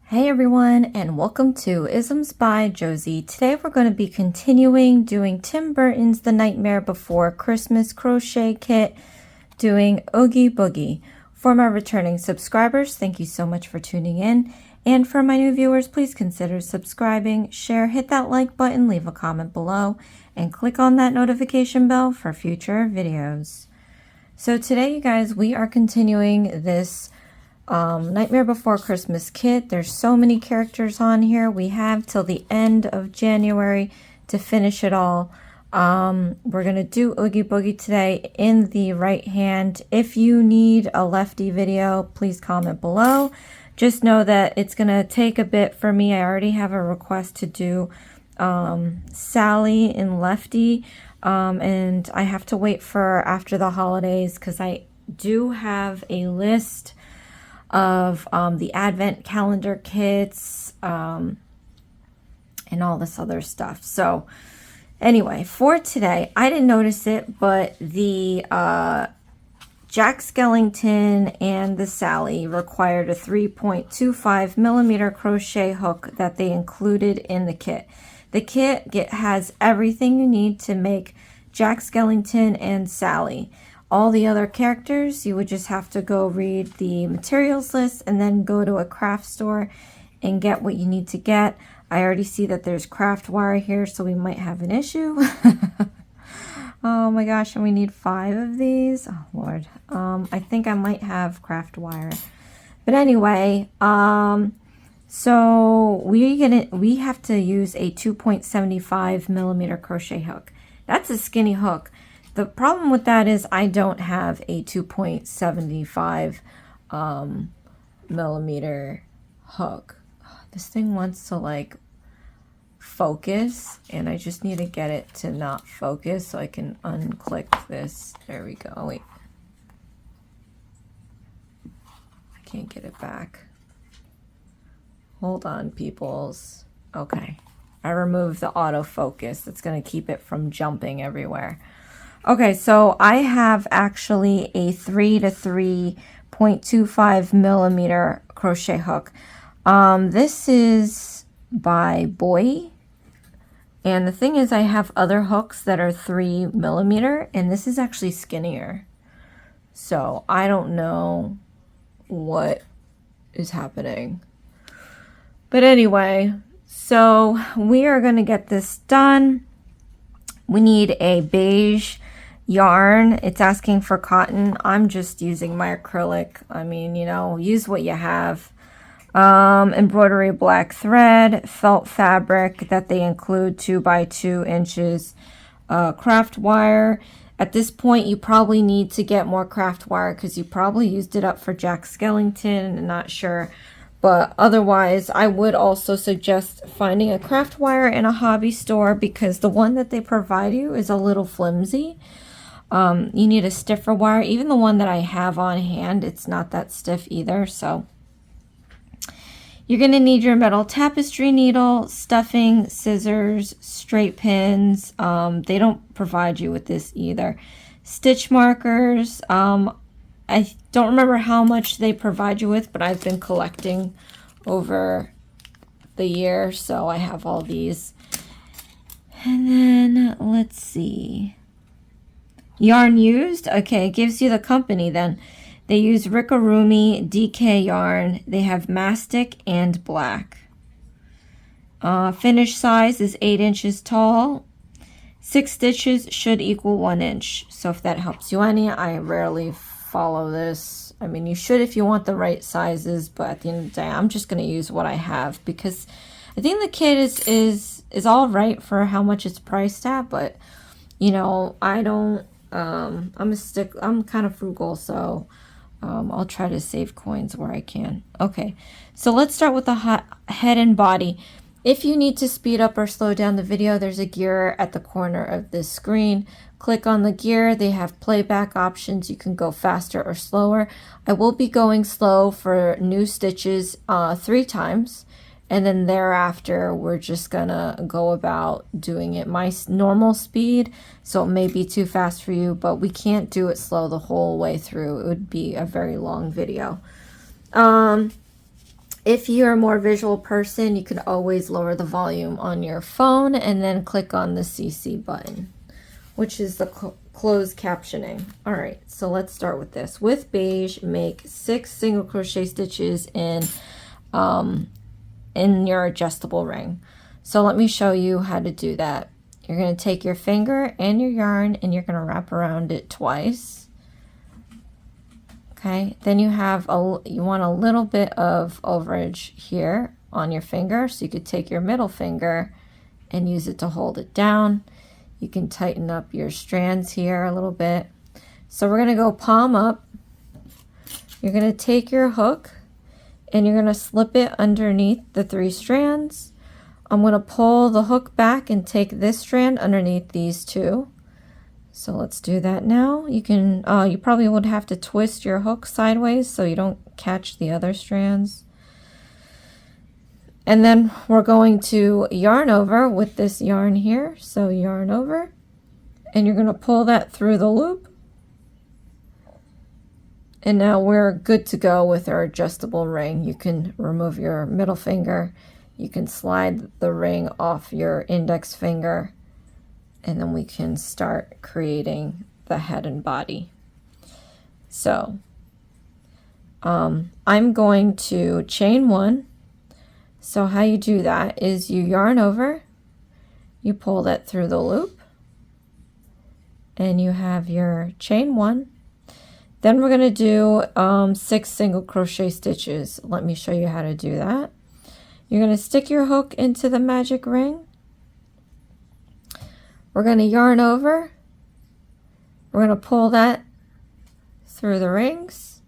Hey everyone, and welcome to Isms by Josie. Today we're going to be continuing doing Tim Burton's The Nightmare Before Christmas crochet kit, doing Oogie Boogie. For my returning subscribers, thank you so much for tuning in. And for my new viewers, please consider subscribing, share, hit that like button, leave a comment below, and click on that notification bell for future videos. So today, you guys, we are continuing this Nightmare Before Christmas kit. There's so many characters on here. We have till the end of January to finish it all. We're gonna do Oogie Boogie today in the right hand. If you need a lefty video, please comment below. Just know that it's gonna take a bit for me. I already have a request to do Sally in lefty, and I have to wait for after the holidays because I do have a list of the advent calendar kits and all this other stuff. So anyway, for today, I didn't notice it, but the Jack Skellington and the Sally required a 3.25 millimeter crochet hook that they included in the kit. The kit has everything you need to make Jack Skellington and Sally. All the other characters, you would just have to go read the materials list and then go to a craft store and get what you need to get. I already see that there's craft wire here, so we might have an issue. Oh my gosh, and we need 5 of these. Oh Lord. I think I might have craft wire. But anyway, so we have to use a 2.75 millimeter crochet hook. That's a skinny hook. The problem with that is I don't have a 2.75 millimeter hook. This thing wants to like focus, and I just need to get it to not focus so I can unclick this. There we go. Wait. I can't get it back. Hold on, peoples. Okay. I removed the autofocus. That's going to keep it from jumping everywhere. Okay, so I have actually a 3 to 3.25 millimeter crochet hook. This is by Boy. And the thing is, I have other hooks that are 3 millimeter, and this is actually skinnier. So I don't know what is happening. But anyway, so we are going to get this done. We need a beige yarn. It's asking for cotton. I'm just using my acrylic. I mean, you know, use what you have. Embroidery black thread, felt fabric that they include 2 by 2 inches, craft wire. At this point, you probably need to get more craft wire because you probably used it up for Jack Skellington. I'm not sure. But otherwise, I would also suggest finding a craft wire in a hobby store because the one that they provide you is a little flimsy. You need a stiffer wire. Even the one that I have on hand, it's not that stiff either. So you're going to need your metal tapestry needle, stuffing, scissors, straight pins. They don't provide you with this either. Stitch markers. I don't remember how much they provide you with, but I've been collecting over the year, so I have all these. And then, let's see. Yarn used. Okay, it gives you the company then. They use Rickarumi DK yarn. They have mastic and black. Finish size is 8 inches tall. 6 stitches should equal 1 inch. So if that helps you any, I rarely follow this. I mean, you should if you want the right sizes, but at the end of the day, I'm just going to use what I have because I think the kit is all right for how much it's priced at, but you know, I don't I'm kind of frugal, so I'll try to save coins where I can. Okay, so let's start with the head and body. If you need to speed up or slow down the video, there's a gear at the corner of this screen. Click on the gear. They have playback options. You can go faster or slower. I will be going slow for new stitches 3 times. And then thereafter, we're just gonna go about doing it my normal speed. So it may be too fast for you, but we can't do it slow the whole way through. It would be a very long video. If you're a more visual person, you can always lower the volume on your phone and then click on the CC button, which is the closed captioning. All right, so let's start with this. With beige, make 6 single crochet stitches in your adjustable ring. So let me show you how to do that. You're going to take your finger and your yarn and you're going to wrap around it twice. Okay, then you want a little bit of overage here on your finger, so you could take your middle finger and use it to hold it down. You can tighten up your strands here a little bit. So we're going to go palm up. You're going to take your hook and you're going to slip it underneath the 3 strands. I'm going to pull the hook back and take this strand underneath these 2. So let's do that now. You can, you probably would have to twist your hook sideways so you don't catch the other strands. And then we're going to yarn over with this yarn here. So yarn over, and you're going to pull that through the loop. And now we're good to go with our adjustable ring. You can remove your middle finger. You can slide the ring off your index finger. And then we can start creating the head and body. So I'm going to chain 1. So how you do that is you yarn over, you pull that through the loop, and you have your chain 1. Then we're going to do 6 single crochet stitches. Let me show you how to do that. You're going to stick your hook into the magic ring. We're going to yarn over. We're going to pull that through the rings.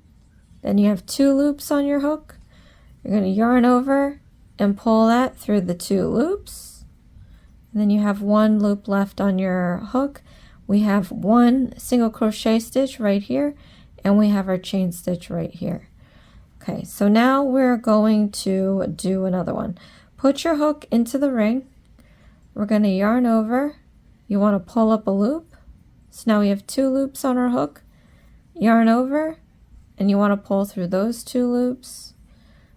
Then you have 2 loops on your hook. You're going to yarn over and pull that through the 2 loops. And then you have 1 loop left on your hook. We have 1 single crochet stitch right here, and we have our chain stitch right here. Okay, so now we're going to do another one. Put your hook into the ring. We're going to yarn over. You want to pull up a loop. So now we have 2 loops on our hook. Yarn over, and you want to pull through those 2 loops.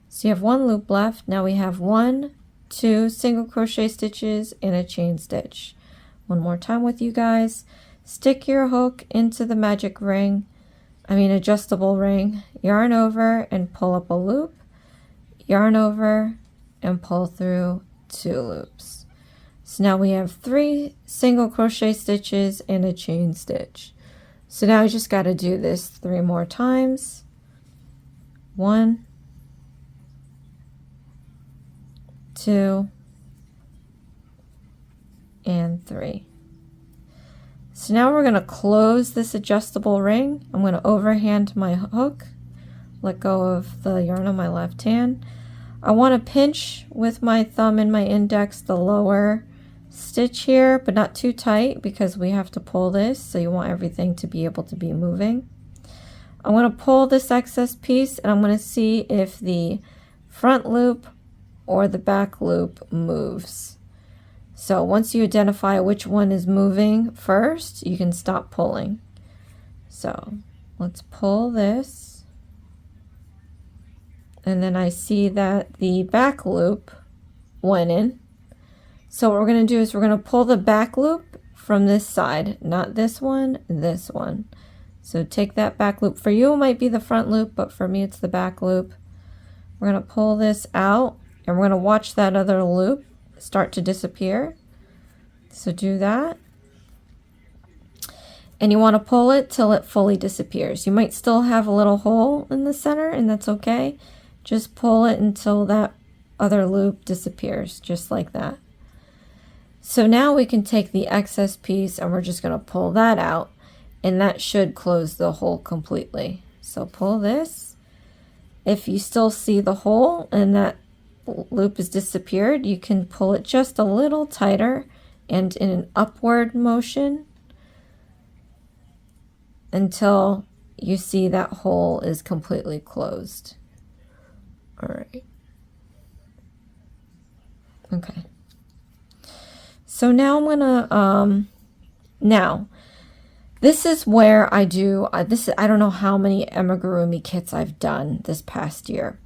So you have 1 loop left. Now we have 1, 2 single crochet stitches and a chain stitch. One more time with you guys. Stick your hook into the magic ring, adjustable ring. Yarn over and pull up a loop. Yarn over and pull through 2 loops. So now we have 3 single crochet stitches and a chain stitch. So now I just got to do this 3 more times. 1, 2, and 3. So now we're going to close this adjustable ring. I'm going to overhand my hook, let go of the yarn on my left hand. I want to pinch with my thumb and my index the lower stitch here, but not too tight because we have to pull this, so you want everything to be able to be moving. I'm going to pull this excess piece and I'm going to see if the front loop or the back loop moves. So once you identify which one is moving first, you can stop pulling. So let's pull this, and then I see that the back loop went in. So what we're going to do is we're going to pull the back loop from this side, not this one, this one. So take that back loop. For you it might be the front loop, but for me it's the back loop. We're going to pull this out, and we're going to watch that other loop start to disappear. So do that. And you want to pull it till it fully disappears. You might still have a little hole in the center, and that's okay. Just pull it until that other loop disappears, just like that. So now we can take the excess piece and we're just going to pull that out, and that should close the hole completely. So pull this. If you still see the hole and that loop has disappeared, you can pull it just a little tighter and in an upward motion until you see that hole is completely closed. All right. Okay. So now I'm gonna, now this is where I do, I don't know how many amigurumi kits I've done this past year.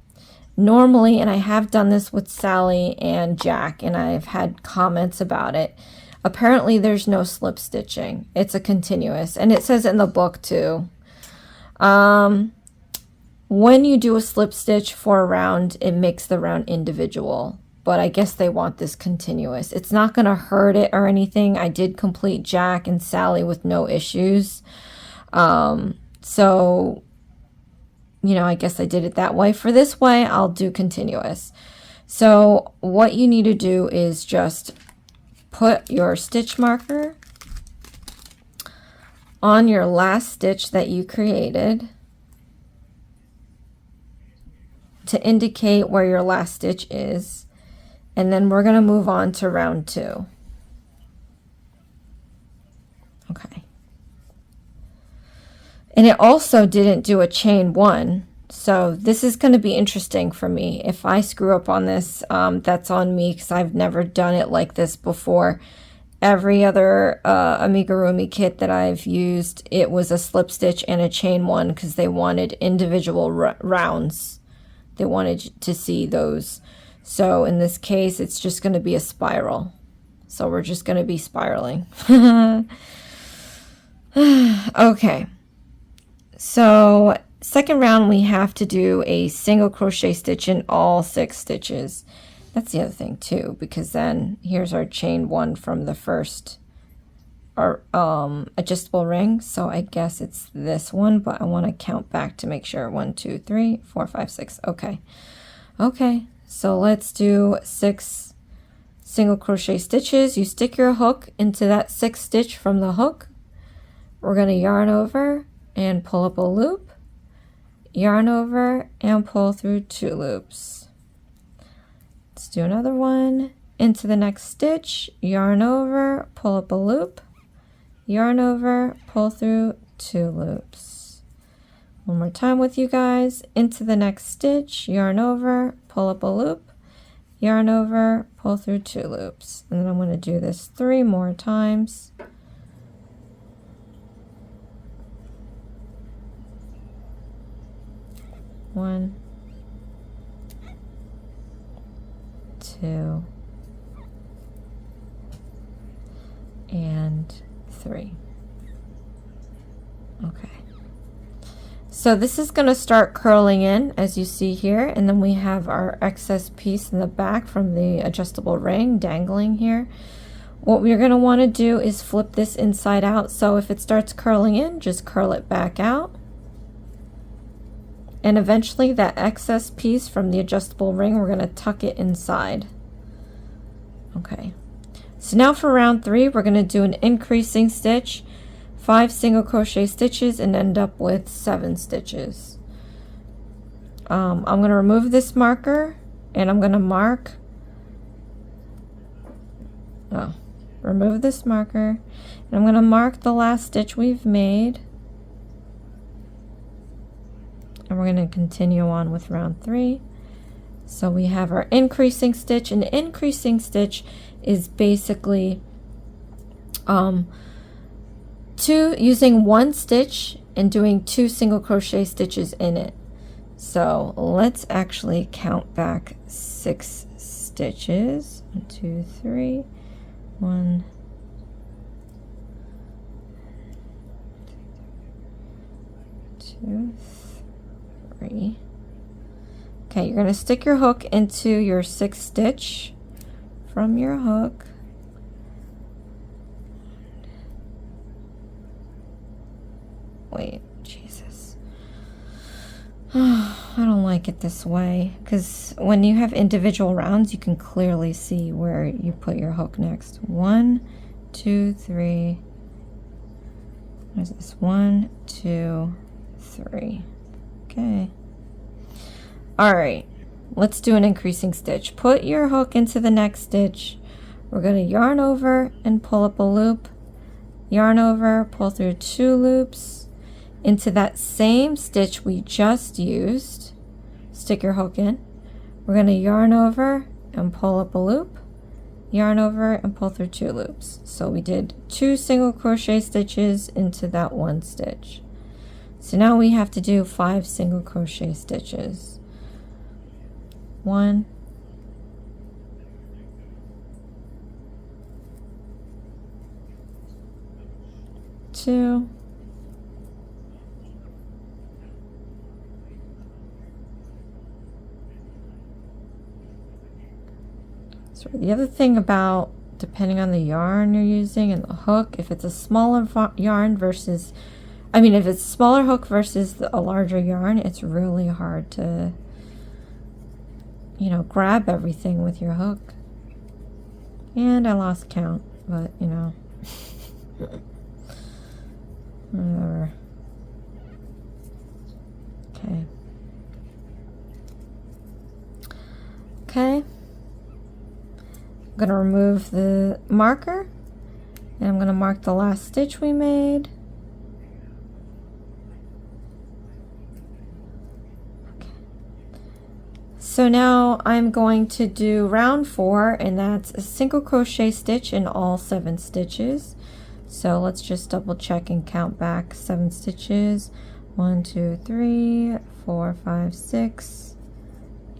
Normally, and I have done this with Sally and Jack, and I've had comments about it, apparently there's no slip stitching. It's a continuous, and it says in the book too. When you do a slip stitch for a round, it makes the round individual, but I guess they want this continuous. It's not going to hurt it or anything. I did complete Jack and Sally with no issues. So, you know, I guess I did it that way. For this way, I'll do continuous. So what you need to do is just put your stitch marker on your last stitch that you created to indicate where your last stitch is, and then we're going to move on to round 2. Okay. And it also didn't do a chain 1, so this is going to be interesting for me. If I screw up on this, that's on me, because I've never done it like this before. Every other amigurumi kit that I've used, it was a slip stitch and a chain 1, because they wanted individual rounds. They wanted to see those. So in this case, it's just going to be a spiral. So we're just going to be spiraling. Okay. So second round, we have to do a single crochet stitch in all 6 stitches. That's the other thing too, because then here's our chain 1 from the first adjustable ring. So I guess it's this one, but I want to count back to make sure. 1, 2, 3, 4, 5, 6. Okay. Okay. So let's do 6 single crochet stitches. You stick your hook into that 6th stitch from the hook. We're going to yarn over and pull up a loop, yarn over and pull through 2 loops. Let's do another one. Into the next stitch, yarn over, pull up a loop, yarn over, pull through 2 loops. One more time with you guys. Into the next stitch, yarn over, pull up a loop, yarn over, pull through 2 loops. And then I'm going to do this 3 more times. One, 2, and 3. Okay. So this is going to start curling in, as you see here, and then we have our excess piece in the back from the adjustable ring dangling here. What we're going to want to do is flip this inside out. So if it starts curling in, just curl it back out. And eventually that excess piece from the adjustable ring, we're going to tuck it inside. Okay. So now for round 3, we're going to do an increasing stitch, 5 single crochet stitches, and end up with 7 stitches. I'm going to remove this marker, and I'm going to mark. Remove this marker, and I'm going to mark the last stitch we've made. And we're going to continue on with round 3. So we have our increasing stitch, and the increasing stitch is basically using 1 stitch and doing 2 single crochet stitches in it. So let's actually count back 6 stitches. 1, 2, 3, 1, 2, 3. Okay, you're going to stick your hook into your 6th stitch from your hook. Wait, Jesus. I don't like it this way, because when you have individual rounds, you can clearly see where you put your hook next. 1, 2, 3. What is this? 1, 2, 3. Okay. All right, let's do an increasing stitch. Put your hook into the next stitch. We're going to yarn over and pull up a loop, yarn over, pull through 2 loops into that same stitch we just used. Stick your hook in. We're going to yarn over and pull up a loop, yarn over and pull through 2 loops. So we did 2 single crochet stitches into that 1 stitch. So now we have to do 5 single crochet stitches. 1, 2, so the other thing about, depending on the yarn you're using and the hook, if it's a smaller yarn versus, I mean, if it's smaller hook versus a larger yarn, it's really hard to, you know, grab everything with your hook. And I lost count, but you know, whatever. Okay. Okay. I'm going to remove the marker, and I'm going to mark the last stitch we made. Okay. So now I'm going to do round 4, and that's a single crochet stitch in all 7 stitches. So let's just double check and count back 7 stitches. 1, 2, 3, 4, 5, 6,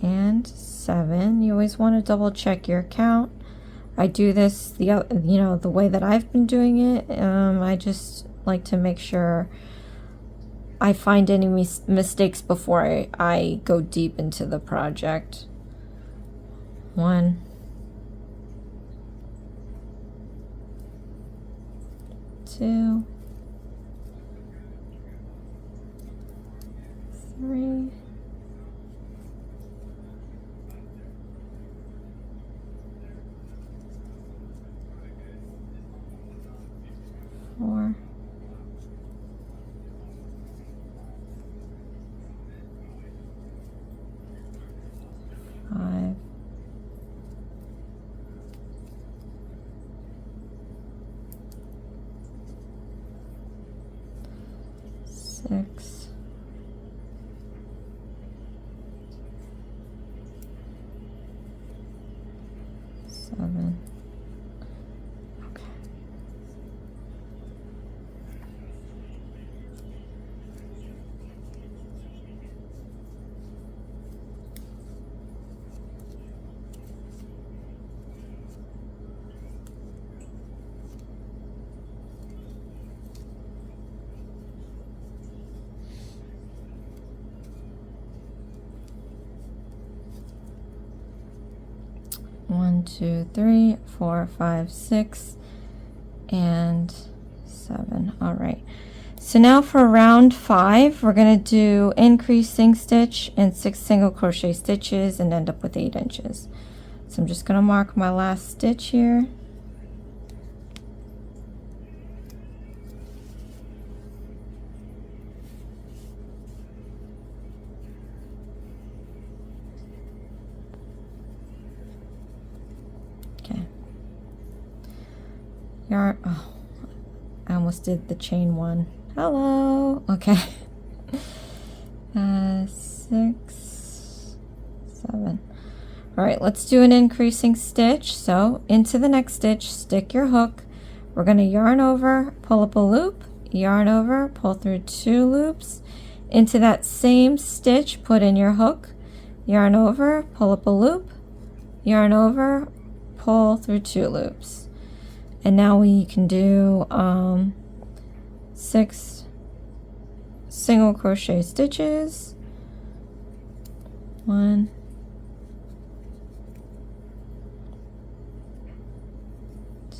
and 7. You always want to double check your count. I do this the way that I've been doing it. I just like to make sure I find any mistakes before I go deep into the project. 1, 2, 3, 4, 5, 6, 7. Okay. One, 2, 3, 4, 5, 6, and 7. All right. So now for round 5, we're going to do increasing stitch and 6 single crochet stitches and end up with 8 inches. So I'm just going to mark my last stitch here. Yarn, oh, I almost did the chain one. Hello. Okay. 6, 7. All right, let's do an increasing stitch. So into the next stitch, stick your hook. We're going to yarn over, pull up a loop, yarn over, pull through 2 loops. Into that same stitch, put in your hook, yarn over, pull up a loop, yarn over, pull through 2 loops. And now we can do 6 single crochet stitches. 1,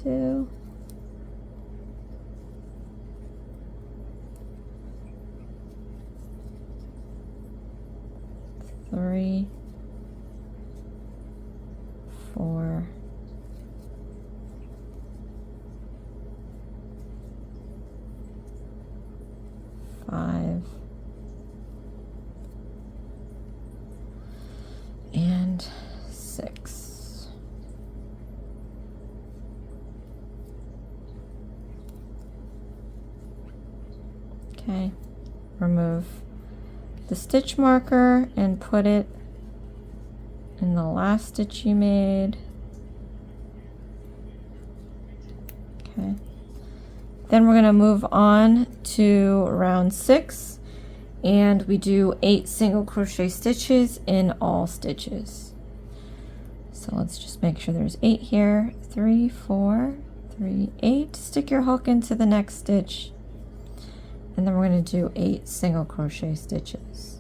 2, 3, 4, 5, and 6. Okay, remove the stitch marker and put it in the last stitch you made. Okay. Then we're going to move on to round 6, and we do 8 single crochet stitches in all stitches. So let's just make sure there's 8 here. 3, 4, 3, 8. Stick your hook into the next stitch, and then we're going to do 8 single crochet stitches.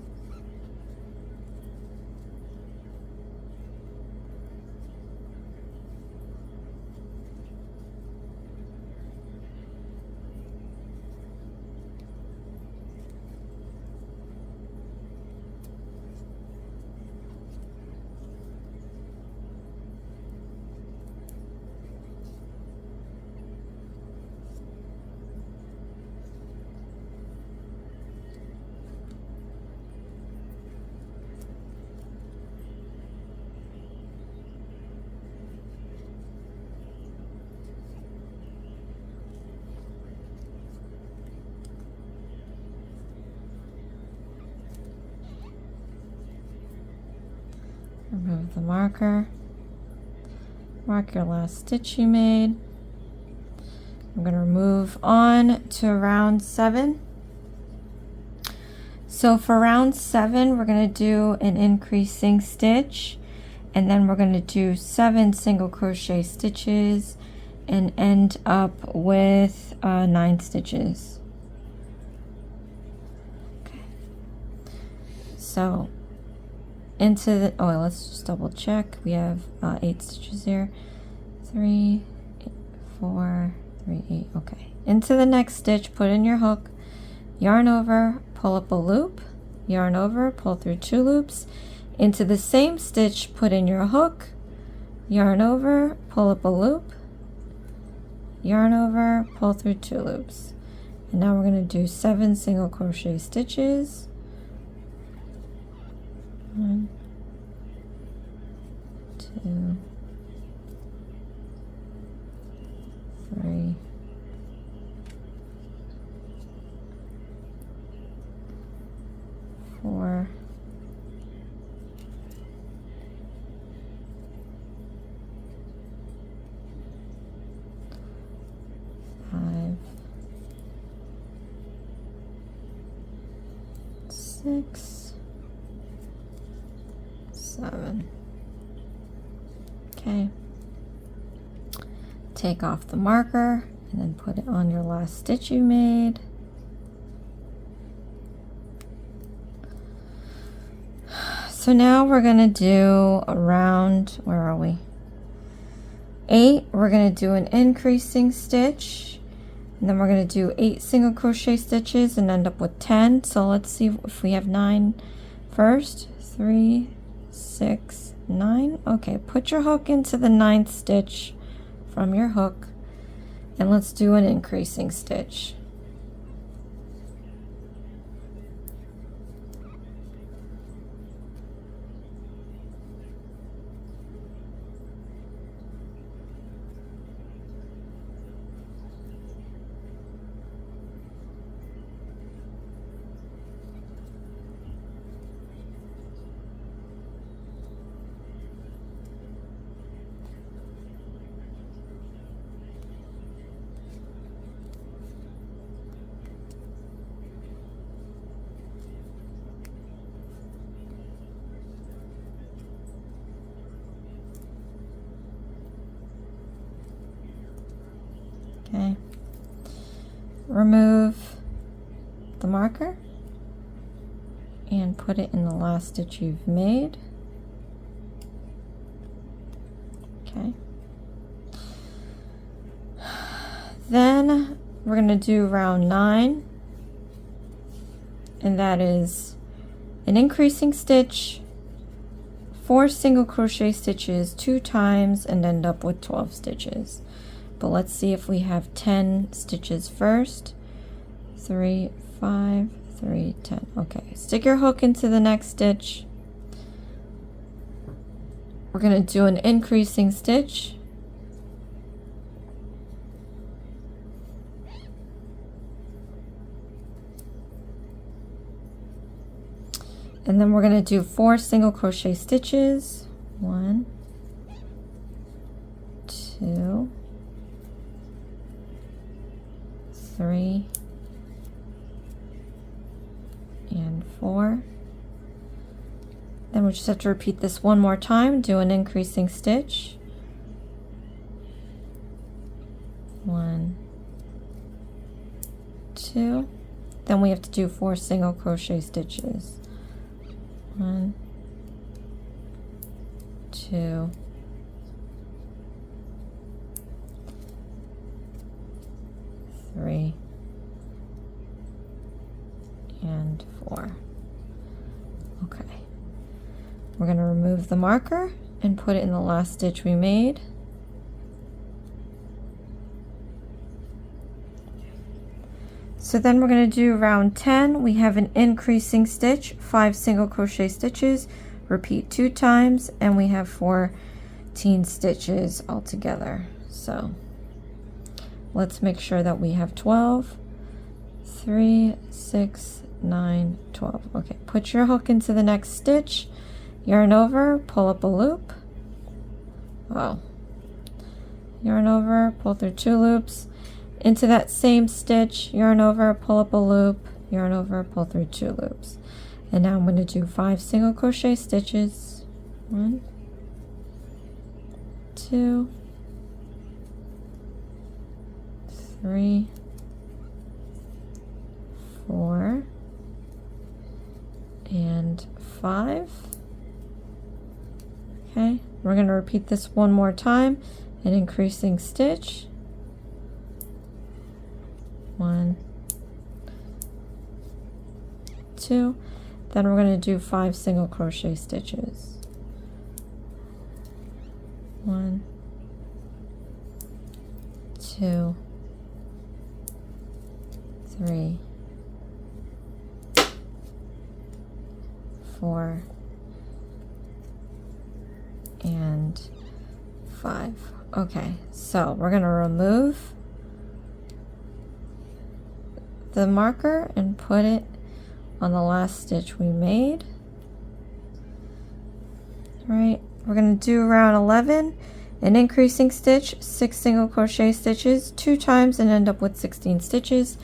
Remove the marker. Mark your last stitch you made. I'm going to move on to round 7. So for round 7, we're going to do an increasing stitch, and then we're going to do 7 single crochet stitches and end up with 9 stitches. Okay. So into the, oh, let's just double check. We have 8 stitches here. 3, 4, 3, 8. Okay. Into the next stitch, put in your hook, yarn over, pull up a loop, yarn over, pull through 2 loops. Into the same stitch, put in your hook, yarn over, pull up a loop, yarn over, pull through 2 loops. And now we're going to do 7 single crochet stitches. 1, 2, 3, 4, 5, 6, 7. Okay. Take off the marker and then put it on your last stitch you made. So now we're going to do a round, where are we? 8. We're going to do an increasing stitch, and then we're going to do 8 single crochet stitches and end up with 10. So let's see if we have 9 first. 3, 6, 9. Okay, put your hook into the 9th stitch from your hook, and let's do an increasing stitch. Okay, remove the marker and put it in the last stitch you've made. Okay, then we're going to do round 9, and that is an increasing stitch, 4 single crochet stitches 2 times, and end up with 12 stitches. But let's see if we have 10 stitches first. 3, 5, 3, 10. Okay, stick your hook into the next stitch. We're going to do an increasing stitch. And then we're going to do 4 single crochet stitches. 1, 2, 3, and 4. Then we just have to repeat this one more time. Do an increasing stitch. 1, 2. Then we have to do 4 single crochet stitches. 1, 2, 3, and 4. Okay. We're going to remove the marker and put it in the last stitch we made. So then we're going to do round 10. We have an increasing stitch, 5 single crochet stitches, repeat 2 times, and we have 14 stitches altogether. So let's make sure that we have 12, 3, 6, 9, 12. Okay, put your hook into the next stitch, yarn over, pull up a loop. Wow. Yarn over, pull through 2 loops. Into that same stitch, yarn over, pull up a loop, yarn over, pull through 2 loops. And now I'm going to do 5 single crochet stitches. 1, 2, 3, 4, and 5. Okay, we're going to repeat this one more time. An increasing stitch. 1, 2. Then we're going to do 5 single crochet stitches. 1, 2, 3, 4, and 5. Okay, so we're going to remove the marker and put it on the last stitch we made. All right, we're going to do round 11, an increasing stitch, 6 single crochet stitches 2 times, and end up with 16 stitches.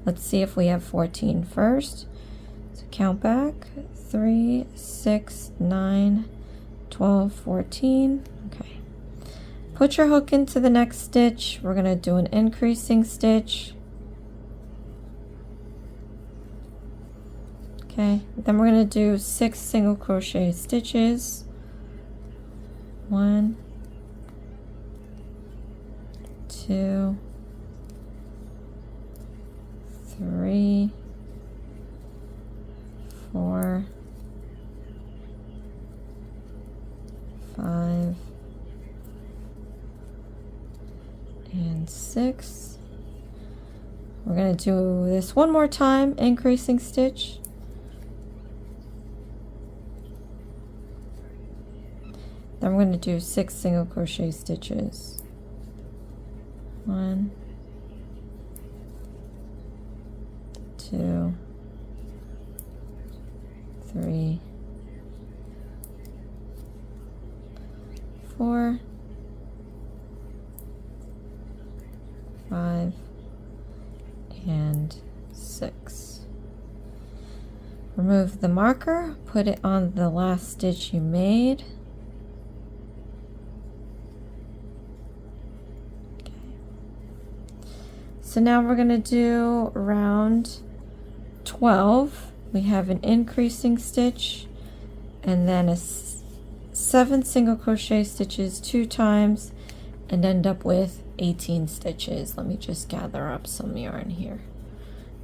Let's see if we have 14 first. So count back, 3, 6, 9, 12, 14. Okay, put your hook into the next stitch. We're going to do an increasing stitch. Okay, then we're going to do 6 single crochet stitches. 1, 2, 3, 4, 5, and 6. We're going to do this one more time, increasing stitch. Then we're going to do 6 single crochet stitches. 1, 2, 3, 4, 5, and 6. Remove the marker, put it on the last stitch you made. So now we're going to do round 12. We have an increasing stitch and then 7 single crochet stitches 2 times and end up with 18 stitches. Let me just gather up some yarn here.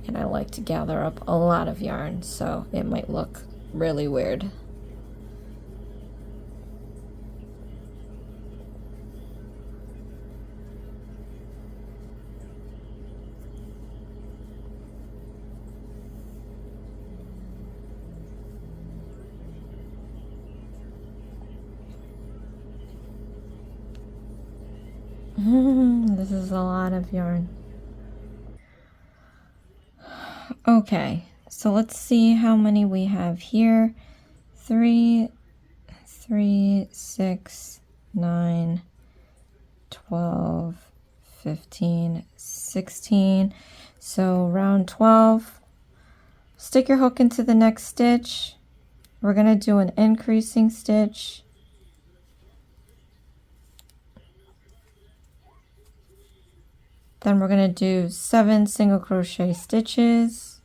And I like to gather up a lot of yarn, so it might look really weird. This is a lot of yarn. Okay, so let's see how many we have here. 3, 6, 9, 12, 15, 16. So round 12, stick your hook into the next stitch, we're going to do an increasing stitch. Then we're going to do 7 single crochet stitches.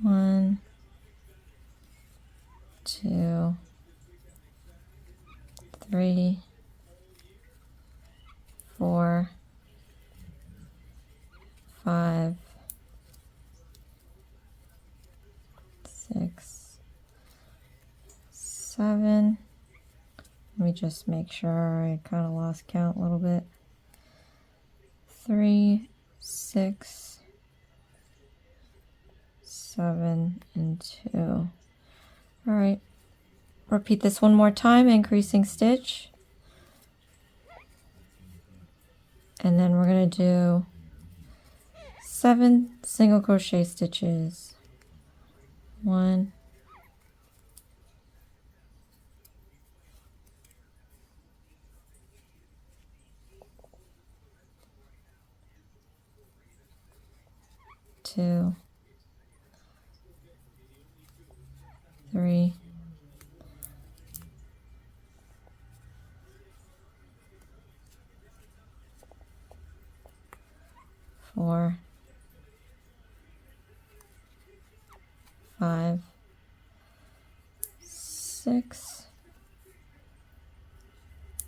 1, 2, 3, 4, 5, 6, 7. Let me just make sure. I kind of lost count a little bit. 3, 6, 7, and 2. All right. Repeat this one more time, increasing stitch. And then we're going to do 7 single crochet stitches. 1, 2, 3, 4, 5, 6,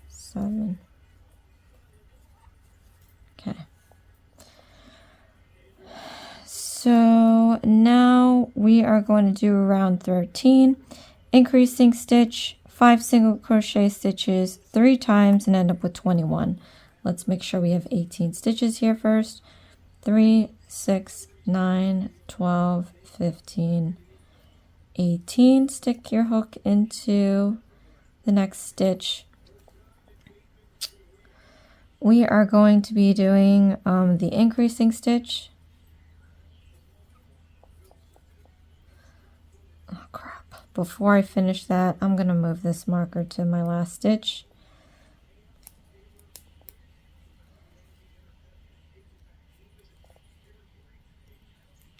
7. Okay. So now we are going to do round 13, increasing stitch, 5 single crochet stitches 3 times and end up with 21. Let's make sure we have 18 stitches here first. 3, 6, 9, 12, 15, 18. Stick your hook into the next stitch. We are going to be doing the increasing stitch. Oh crap. Before I finish that, I'm going to move this marker to my last stitch.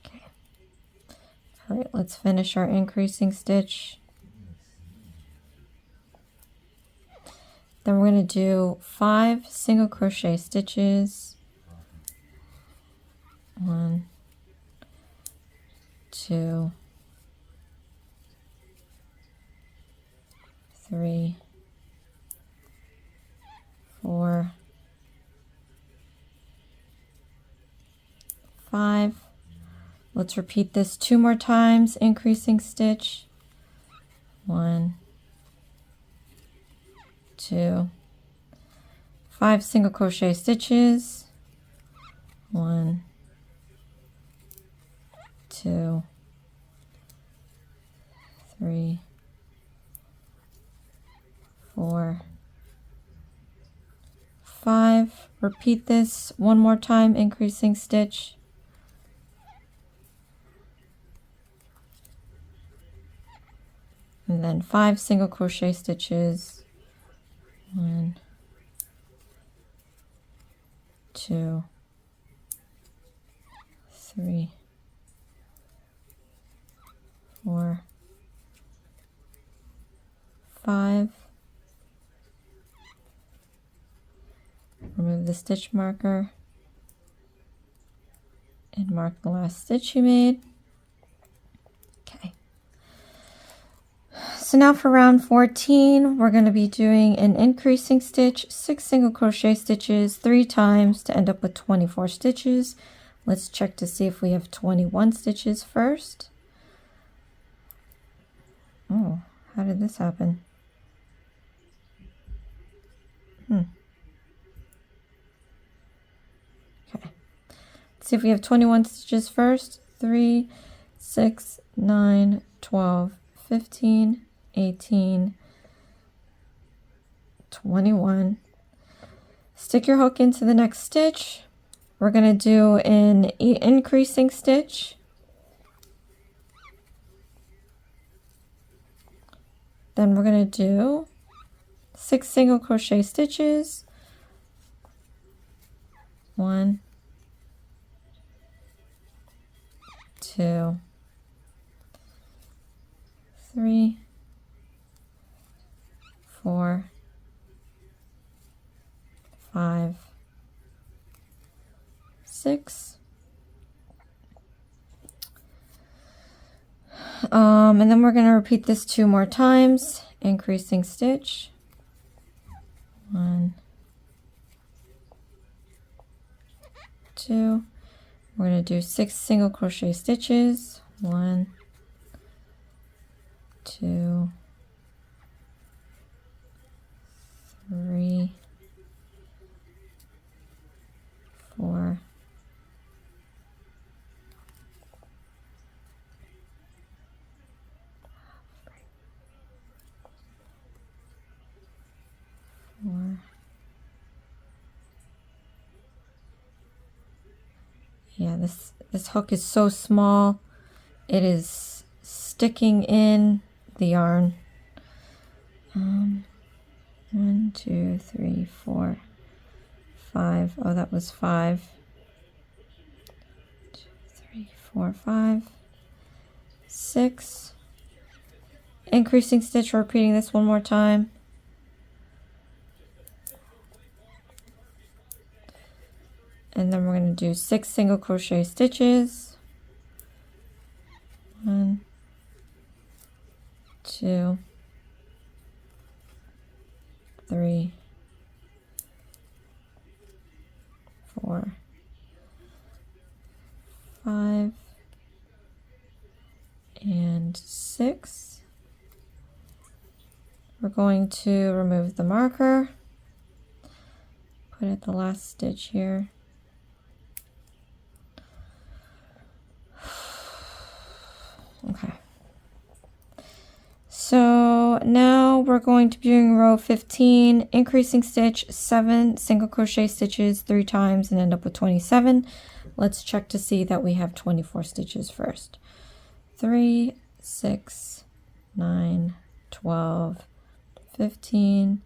Okay. All right, let's finish our increasing stitch. Then we're going to do 5 single crochet stitches. 1, 2, 3, 4, 5. Let's repeat this 2 more times, increasing stitch. 1, 2, 5 single crochet stitches. 1, 2, 3, 4, 5. Repeat this 1 more time, increasing stitch. And then 5 single crochet stitches. 1, 2, 3, 4, 5. Remove the stitch marker and mark the last stitch you made. Okay. So now for round 14, we're going to be doing an increasing stitch, 6 single crochet stitches 3 times to end up with 24 stitches. Let's check to see if we have 21 stitches first. Oh, how did this happen? Okay. Let's see if we have 21 stitches first. 3, 6, 9, 12, 15, 18, 21. Stick your hook into the next stitch. We're going to do an increasing stitch. Then we're going to do 6 single crochet stitches. 1, 2, 3, 4, 5, 6. And then we're going to repeat this 2 more times, increasing stitch. 1, 2. We're going to do 6 single crochet stitches. 1, 2, 3, 4, 4. Yeah, this hook is so small, it is sticking in the yarn. 1, 2, 3, 4, 5. Oh, that was 5. 2, 3, 4, 5, 6. Increasing stitch, repeating this one more time. And then we're going to do 6 single crochet stitches. 1, 2, 3, 4, 5, and 6. We're going to remove the marker, put at the last stitch here. Okay. So now we're going to be doing row 15, increasing stitch, 7 single crochet stitches 3 times and end up with 27. Let's check to see that we have 24 stitches first. 3, 6, 9, 12, 15,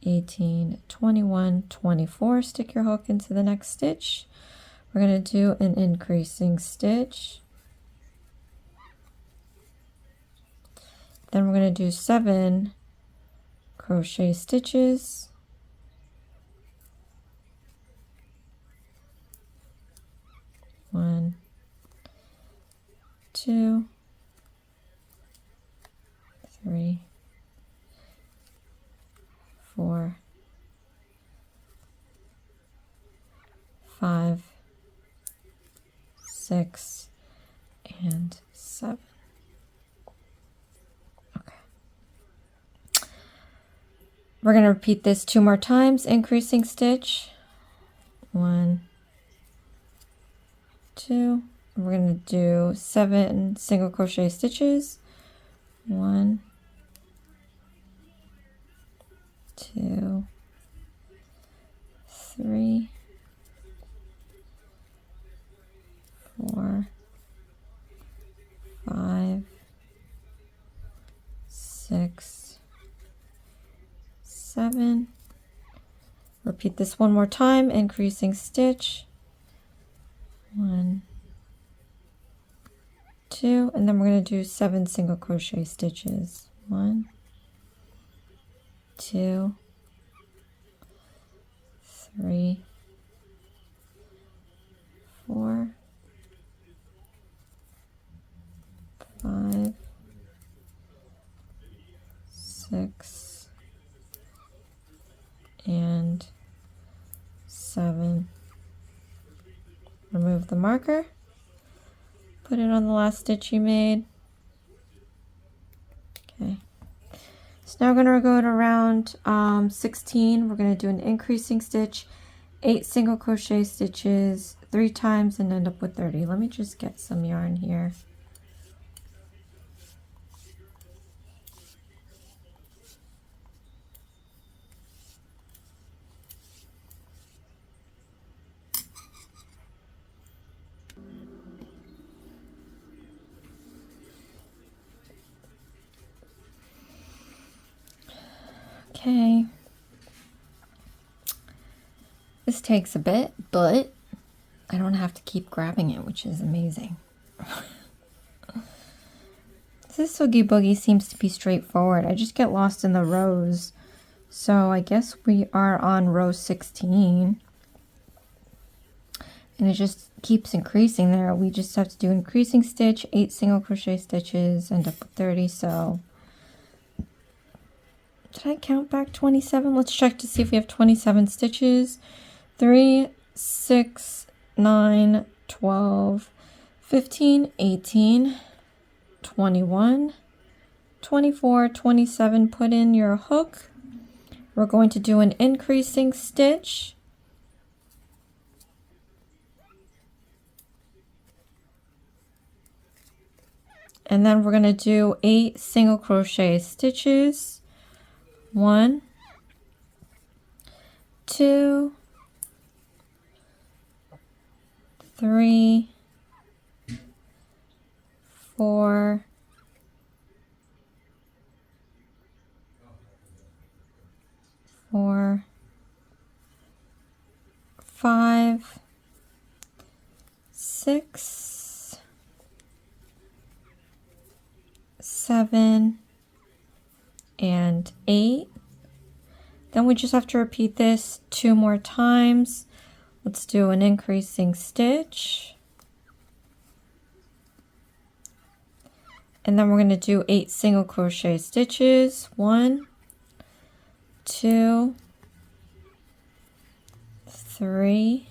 18, 21, 24. Stick your hook into the next stitch. We're going to do an increasing stitch. Then we're going to do 7 crochet stitches. 1, 2, 3, 4, 5, 6, and 7. We're going to repeat this 2 more times, increasing stitch. 1, 2. We're going to do 7 single crochet stitches. 1, 2, 3, 4, 5, 6, 7. Repeat this 1 more time, increasing stitch. 1, 2, and then we're going to do 7 single crochet stitches. 1, 2, 3, 4, 5, 6, and 7. Remove the marker, put it on the last stitch you made. Okay, so now we're going to go to round 16. We're going to do an increasing stitch, 8 single crochet stitches 3 times and end up with 30. Let me just get some yarn here. Okay, this takes a bit, but I don't have to keep grabbing it, which is amazing. This Oogie Boogie seems to be straightforward. I just get lost in the rows. So I guess we are on row 16. And it just keeps increasing there. We just have to do increasing stitch, 8 single crochet stitches, end up with 30. So did I count back 27? Let's check to see if we have 27 stitches. 3, 6, 9, 12, 15, 18, 21, 24, 27. Put in your hook. We're going to do an increasing stitch. And then we're going to do 8 single crochet stitches. 1, 2, 3, 4, 5, 6, 7, and 8. Then we just have to repeat this 2 more times. Let's do an increasing stitch. And then we're going to do 8 single crochet stitches. 1, 2, 3,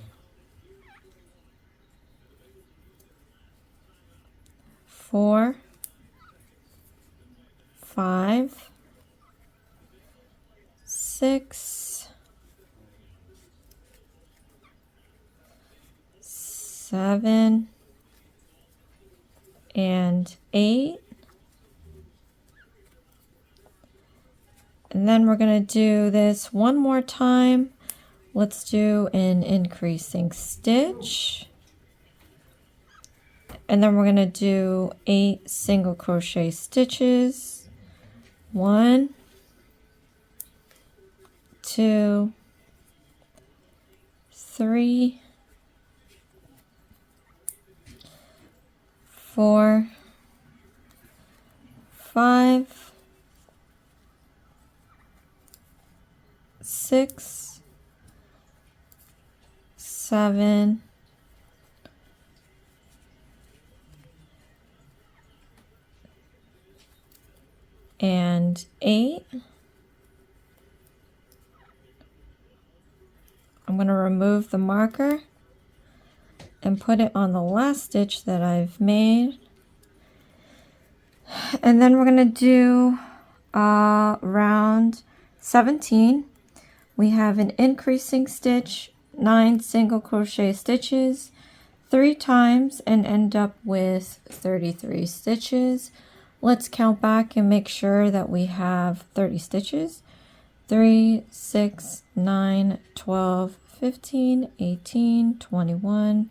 4, 5, 6, 7, and 8. And then we're going to do this one more time. Let's do an increasing stitch. And then we're going to do 8 single crochet stitches. 1, 2, 3, 4, 5, 6, 7, and 8. I'm going to remove the marker and put it on the last stitch that I've made. And then we're going to do round 17. We have an increasing stitch, 9 single crochet stitches, 3 times, and end up with 33 stitches. Let's count back and make sure that we have 30 stitches. 3, 6, 9, 12, 15, 18, 21,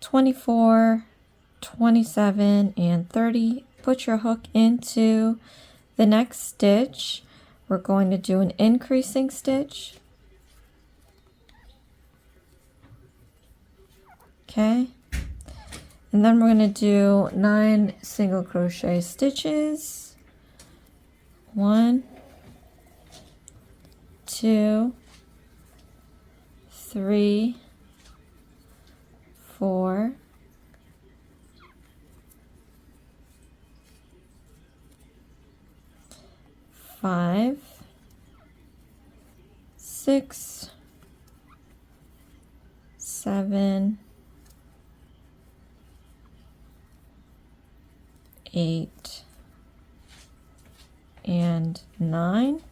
24, 27, and 30. Put your hook into the next stitch. We're going to do an increasing stitch. Okay. And then we're going to do 9 single crochet stitches. 1, 2, 3, 4, 5, 6, 7, 8, and 9.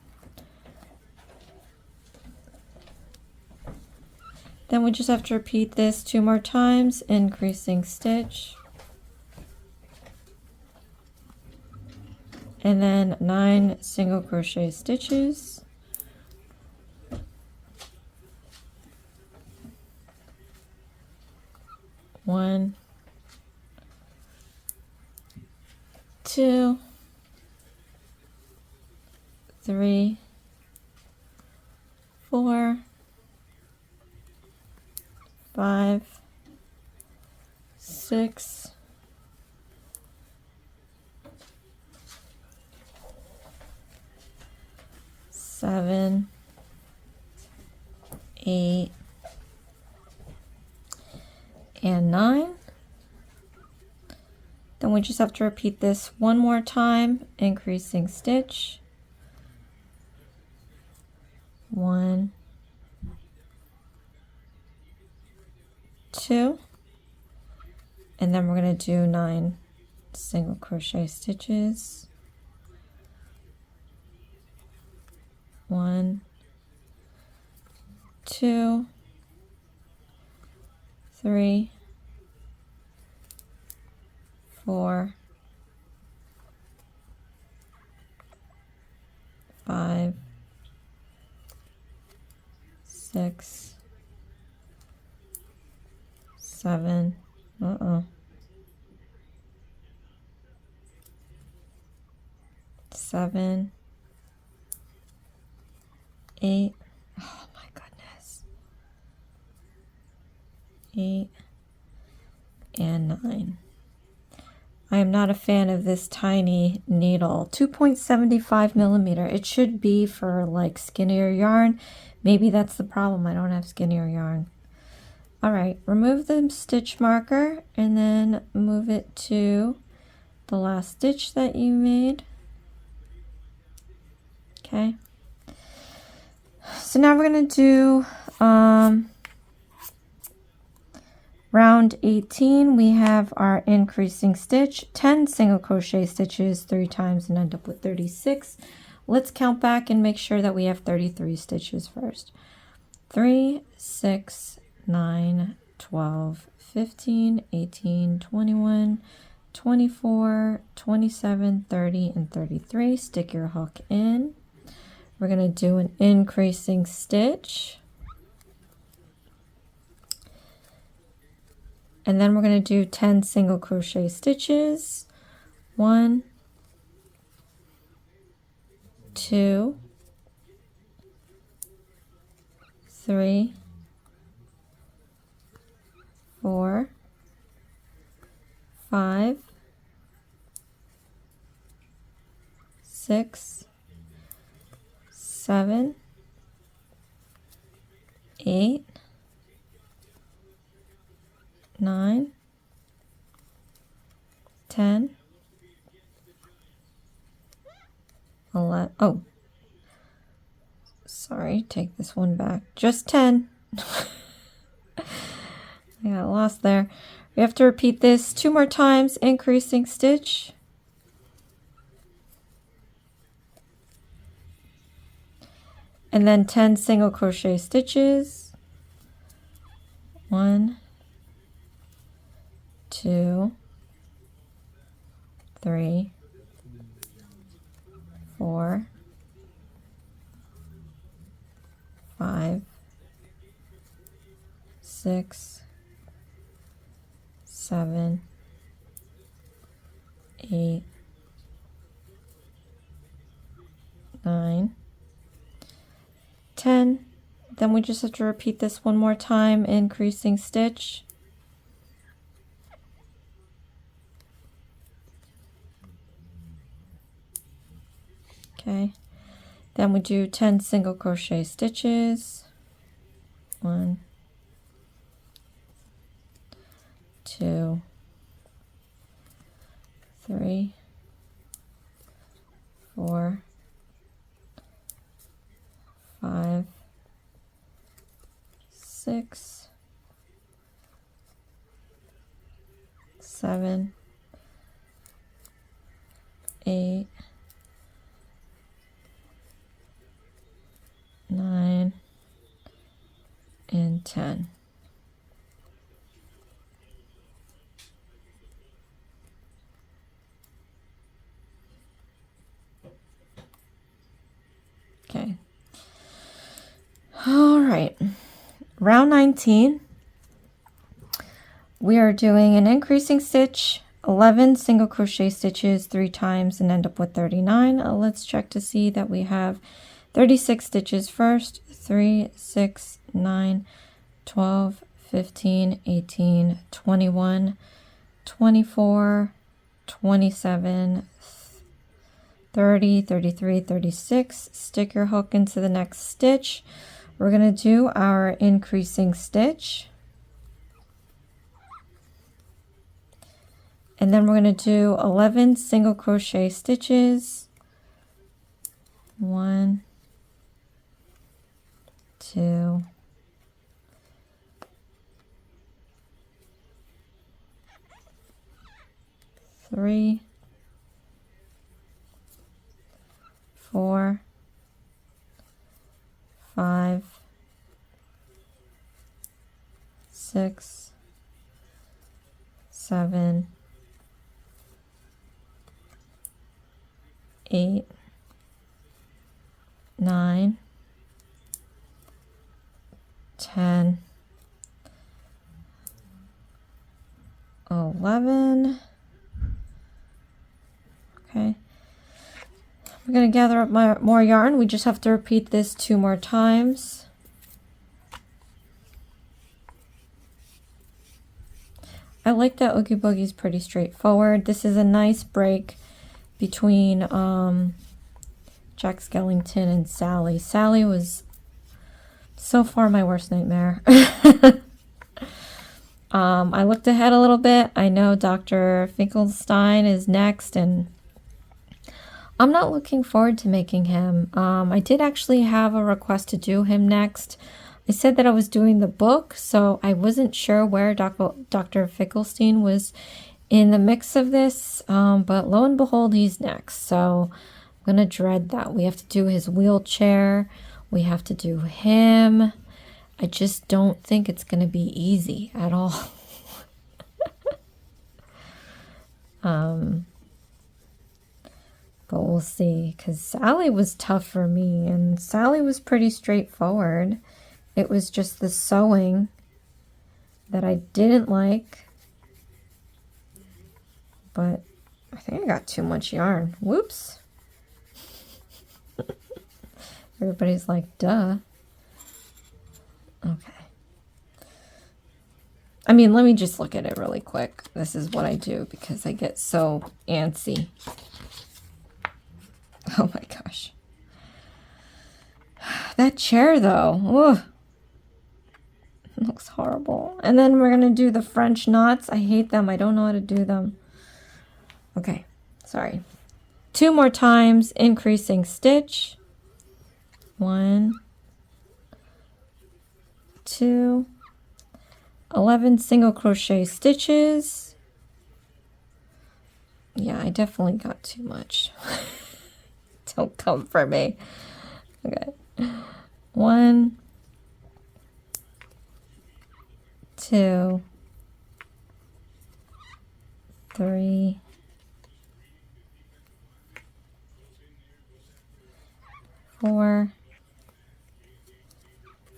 Then we just have to repeat this 2 more times, increasing stitch. And then 9 single crochet stitches. One, 2, 3, 4, 5, 6, 7, 8, and 9. Then we just have to repeat this one more time, increasing stitch. 1, 2, and then we're going to do 9 single crochet stitches. 1, 2, 3, 4, 5, 6, 7, 7, 8, oh my goodness, 8, and 9. I am not a fan of this tiny needle, 2.75 millimeter. It should be for like skinnier yarn. Maybe that's the problem. I don't have skinnier yarn. All right, remove the stitch marker and then move it to the last stitch that you made. Okay. So now we're going to do round 18. We have our increasing stitch, 10 single crochet stitches 3 times and end up with 36. Let's count back and make sure that we have 33 stitches first. 3, 6, 9, 12, 15, 18, 21, 24, 27, 30, and 33. Stick your hook in. We're going to do an increasing stitch. And then we're going to do 10 single crochet stitches. 1, 2, 3, 4, 5, 6, 7, 8, 9, 10, 11. Oh, sorry, take this one back. Just 10. I got lost there. We have to repeat this 2 more times, increasing stitch. And then 10 single crochet stitches. 1, 2, 3, 4, 5, 6, 7, 8, 9, 10. Then we just have to repeat this one more time, increasing stitch. Okay, then we do 10 single crochet stitches. 1, 2, 3, 4, 5, 6, 7, 8, 9, and 10. Okay. All right. Round 19. We are doing an increasing stitch, 11 single crochet stitches 3 times and end up with 39. Let's check to see that we have 36 stitches first. 3, 6, 9, 12, 15, 18, 21, 24, 27, 30, 33, 36. Stick your hook into the next stitch. We're going to do our increasing stitch. And then we're going to do 11 single crochet stitches. 1, 2, 3, 4, 5, 6, 7, 8, 9, 10, 11. Okay. We're going to gather up more yarn. We just have to repeat this 2 more times. I like that Oogie Boogie is pretty straightforward. This is a nice break between Jack Skellington and Sally. Sally was so far my worst nightmare. I looked ahead a little bit. I know Dr. Finkelstein is next, and I'm not looking forward to making him. I did actually have a request to do him next. I said that I was doing the book, so I wasn't sure where Dr. Finkelstein was in the mix of this, but lo and behold, he's next. So I'm going to dread that. We have to do his wheelchair. We have to do him. I just don't think it's going to be easy at all. But we'll see, because Sally was tough for me, and Sally was pretty straightforward. It was just the sewing that I didn't like. But I think I got too much yarn. Whoops. Everybody's like, duh. Okay. I mean, let me just look at it really quick. This is what I do because I get so antsy. Oh my gosh. That chair though. Ugh. It looks horrible. And then we're going to do the French knots. I hate them. I don't know how to do them. Okay. Sorry. 2 more times. Increasing stitch. 1, 2, 11 single crochet stitches. Yeah, I definitely got too much. Don't come for me. Okay. 1, 2, 3, 4,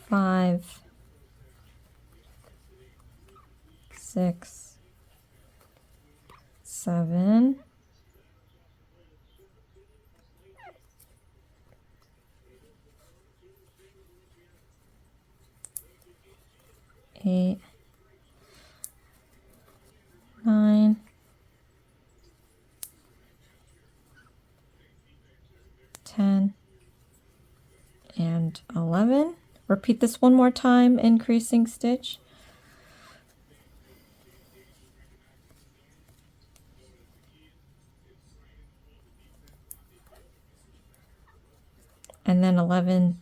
5, 6, 7, 8, 9, 10, and 11. Repeat this 1 more time, increasing stitch. And then 11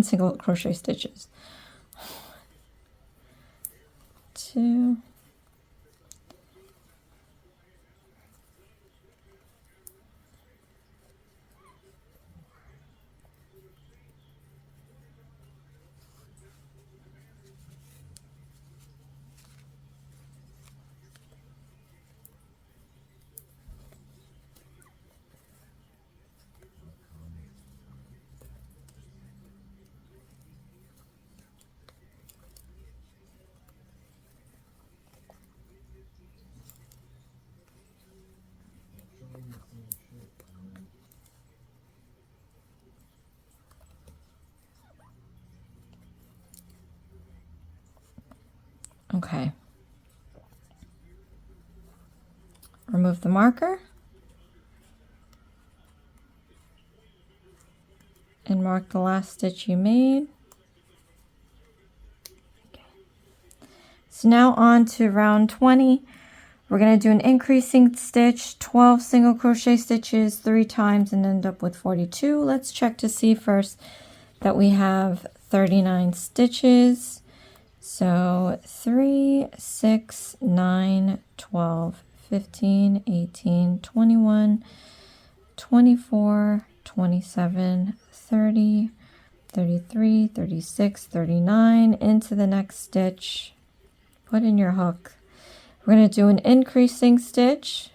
single crochet stitches. 2, okay. Remove the marker. and mark the last stitch you made. Okay. So now on to round 20. We're going to do an increasing stitch, 12 single crochet stitches 3 times and end up with 42. Let's check to see first that we have 39 stitches. So 3, 6, 9, 12, 15, 18, 21, 24, 27, 30, 33, 36, 39. Into the next stitch. Put in your hook. We're going to do an increasing stitch.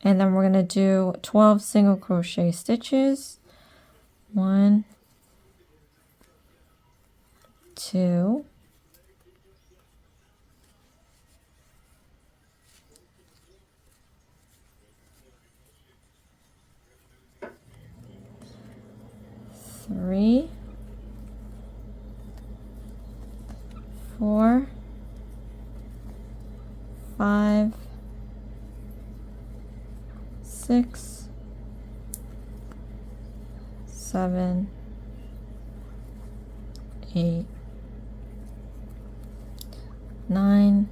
And then we're going to do 12 single crochet stitches. 1, 2, 3, 4, 5, 6, 7, 8, 9,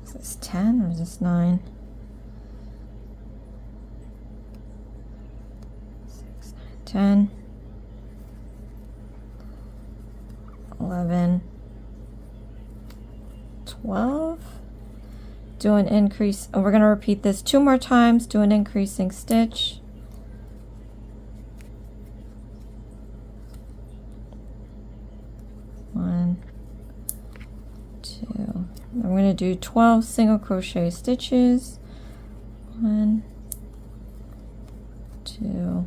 'Is this 10 or is this 9? 6, 9, 10, 11, 12. Do an increase. Oh, we're going to repeat this 2 more times. Do an increasing stitch. One, 2. I'm going to do 12 single crochet stitches. 1, 2,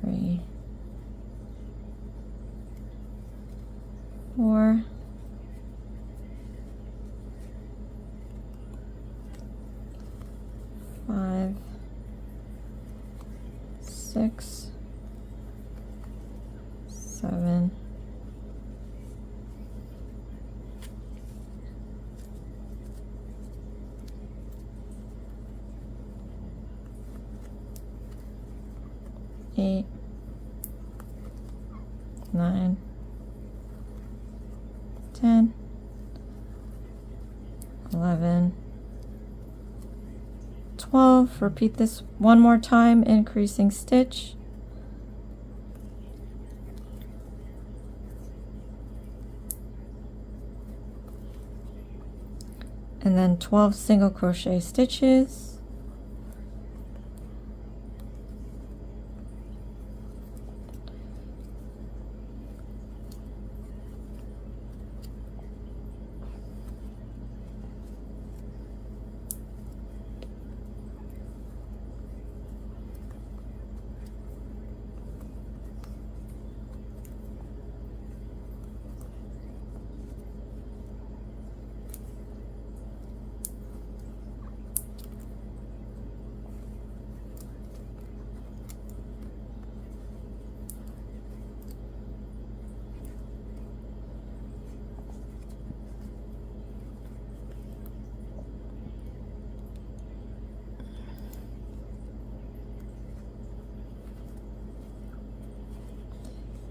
3, 4, 5, 6, 7, 8, 9, 10, 11, 12. Repeat this one more time, increasing stitch. And then 12 single crochet stitches.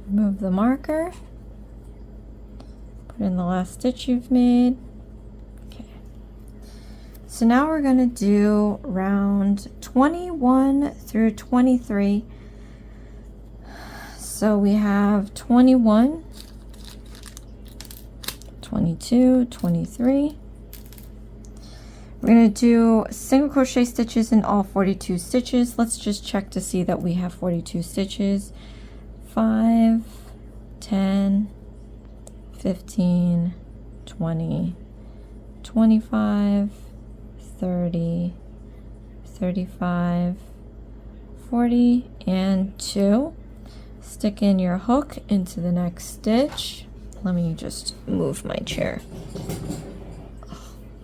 Remove the marker, put in the last stitch you've made. Okay. So now we're going to do round 21 through 23. So we have 21, 22, 23. We're going to do single crochet stitches in all 42 stitches. Let's just check to see that we have 42 stitches. 5, 10, 15, 20, 25, 30, 35, 40, and 2. Stick in your hook into the next stitch. Let me just move my chair.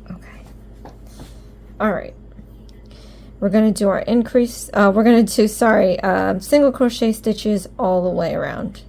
Okay. All right. we're going to do our increase, we're going to do, sorry, single crochet stitches all the way around.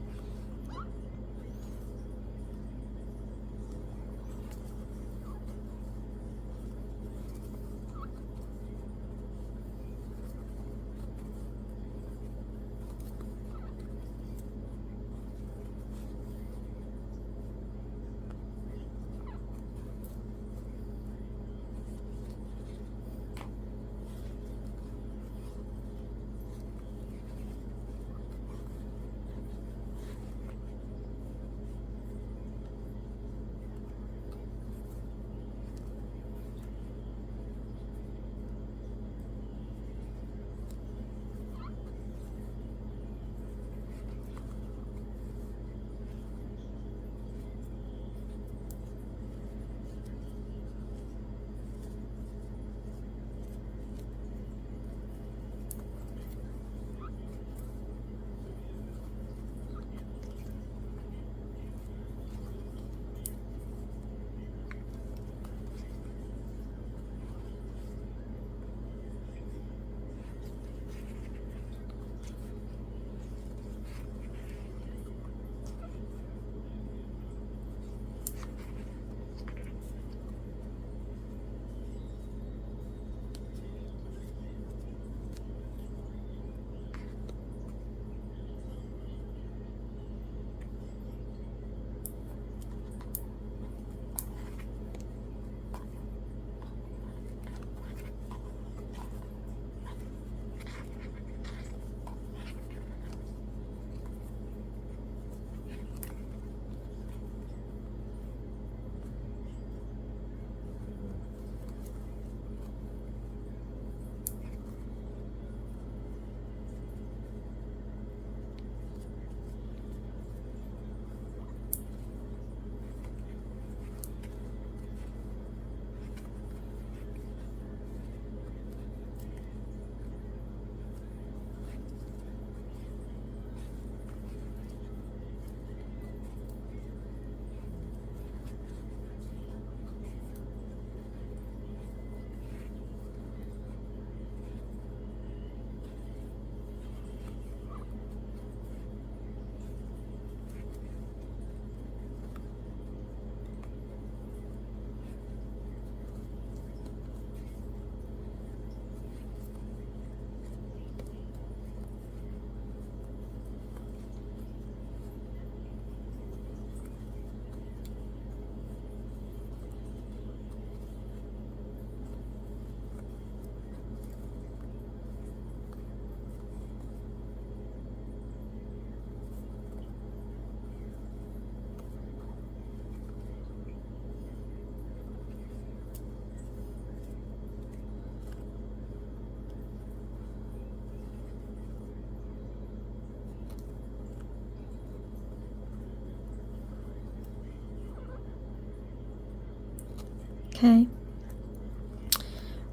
Okay.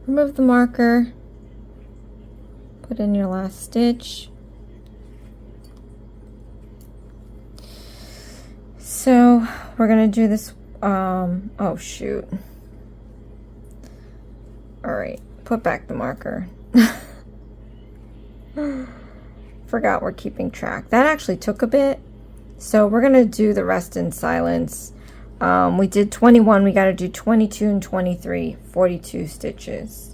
Remove the marker, put in your last stitch. So we're gonna do this, oh shoot. All right, put back the marker. Forgot we're keeping track. That actually took a bit. So we're gonna do the rest in silence. We did 21, we gotta do 22 and 23, 42 stitches.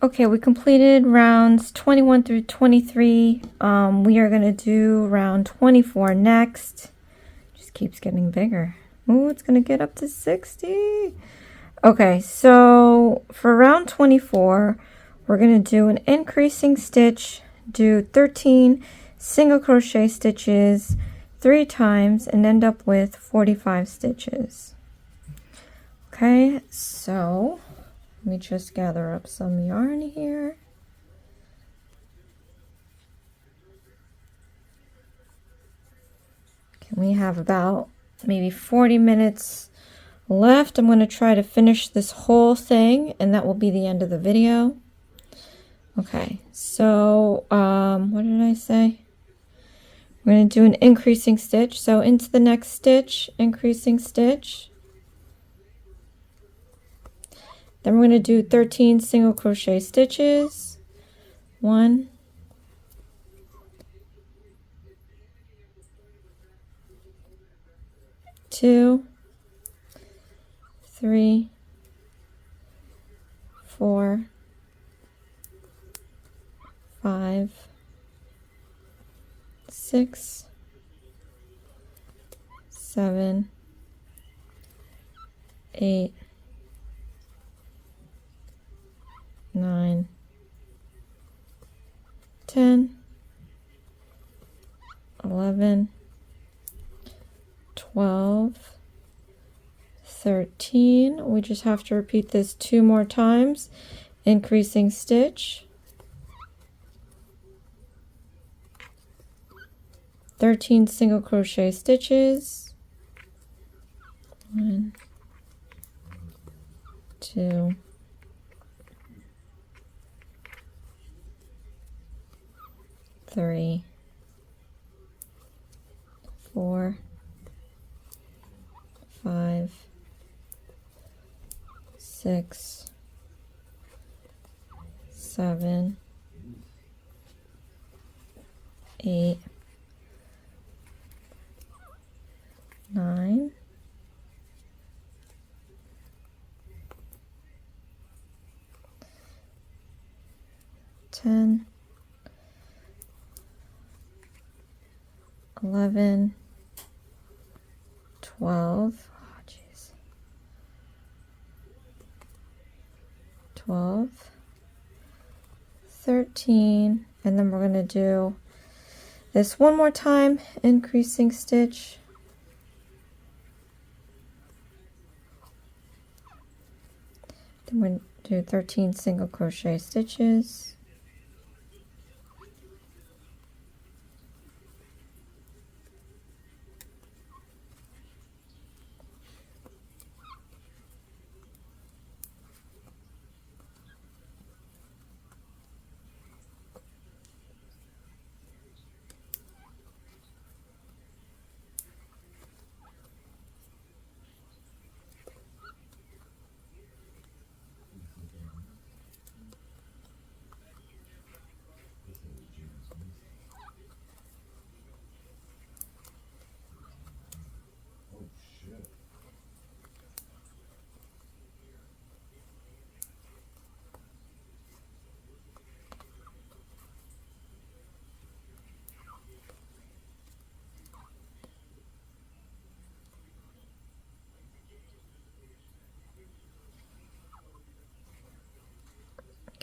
Okay, we completed rounds 21 through 23. We are going to do round 24 next. Just keeps getting bigger. Oh, it's going to get up to 60. Okay, so for round 24, we're going to do an increasing stitch, do 13 single crochet stitches 3 times, and end up with 45 stitches. Okay, so let me just gather up some yarn here. Okay, we have about maybe 40 minutes left. I'm going to try to finish this whole thing, and that will be the end of the video. Okay, so what did I say? We're going to do an increasing stitch. So into the next stitch, increasing stitch. Then we're going to do 13 single crochet stitches. 1, 2, 3, 4, 5, 6, 7, 8, 9, 10, 11, 12, 13. We just have to repeat this 2 more times. Increasing stitch. 13 single crochet stitches. 1, 2, 3, 4, 5, 6, 7, 8, 9, 10, 11, 12, 12, 13, and then we're going to do this one more time, increasing stitch. Then we're going to do 13 single crochet stitches.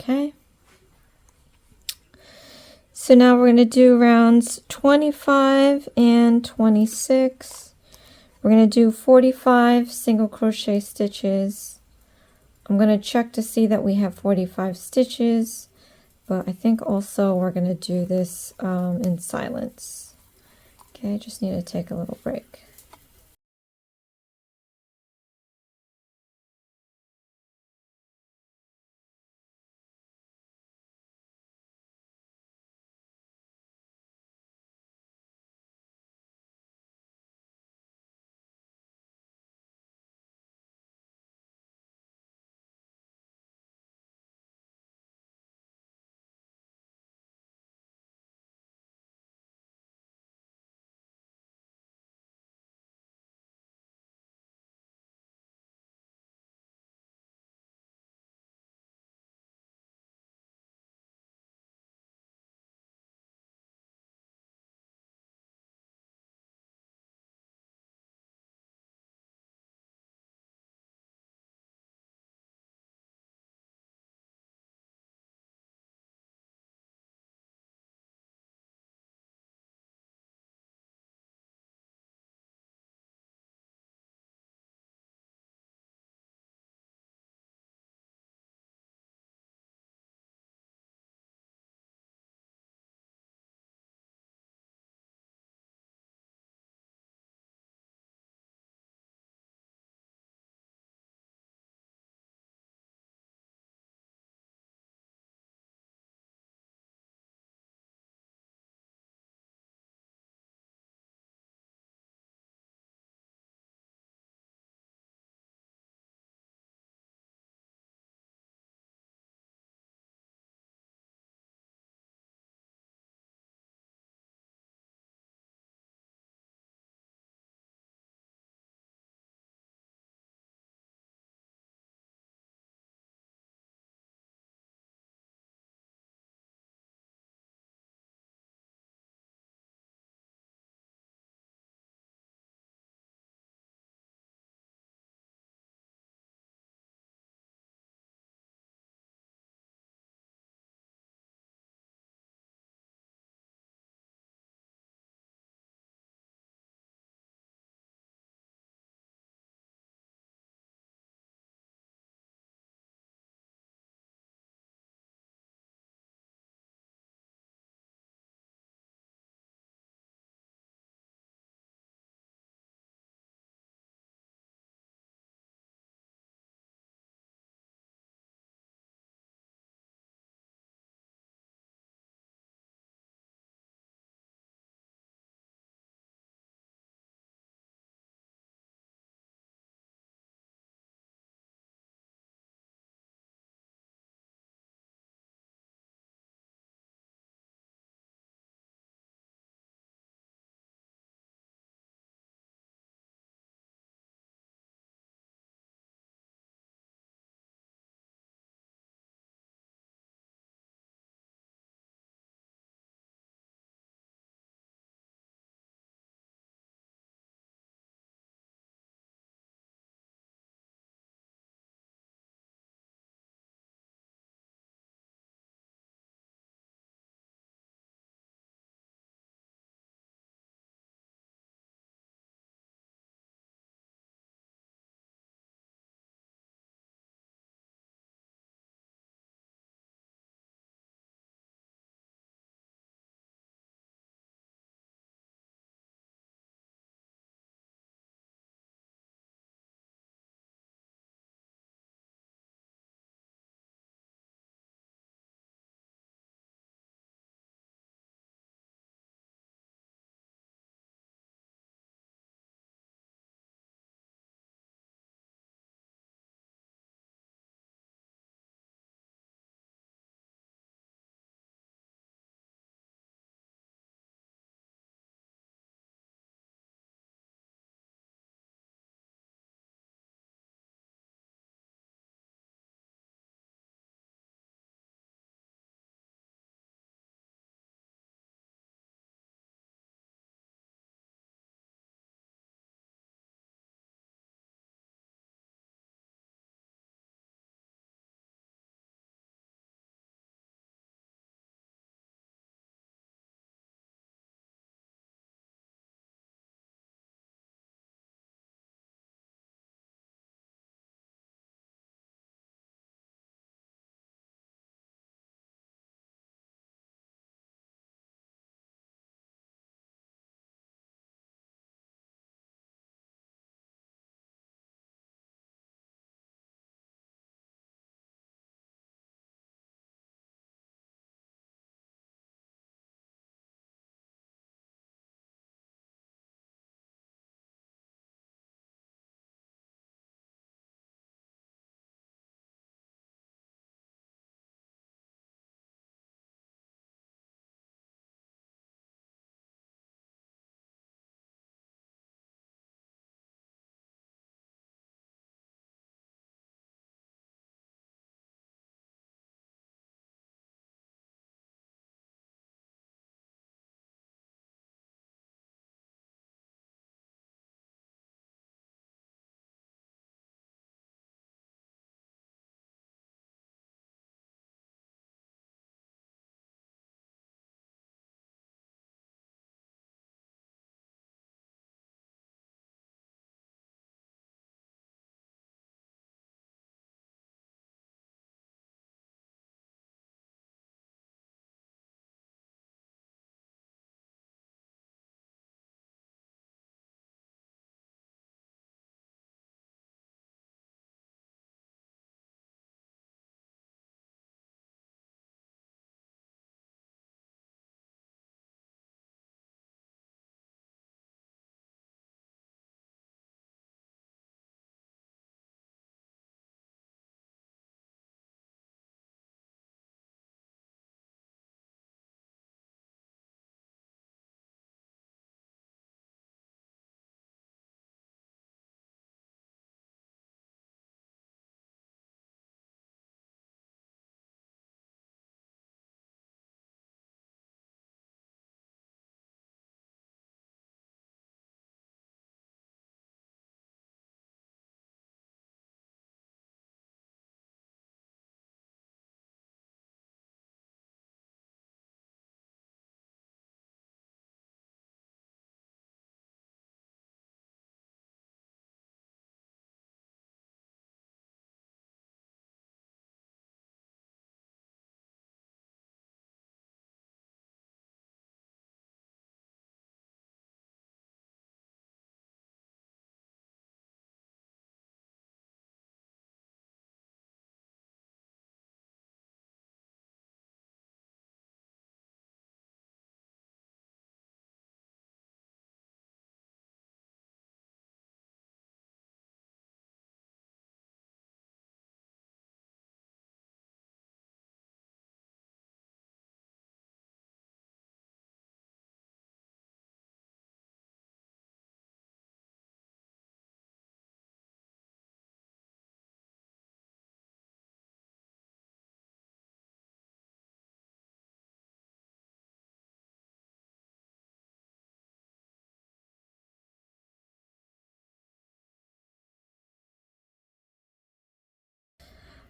Okay. So now we're going to do rounds 25 and 26. We're going to do 45 single crochet stitches. I'm going to check to see that we have 45 stitches, but I think also we're going to do this in silence. Okay, I just need to take a little break.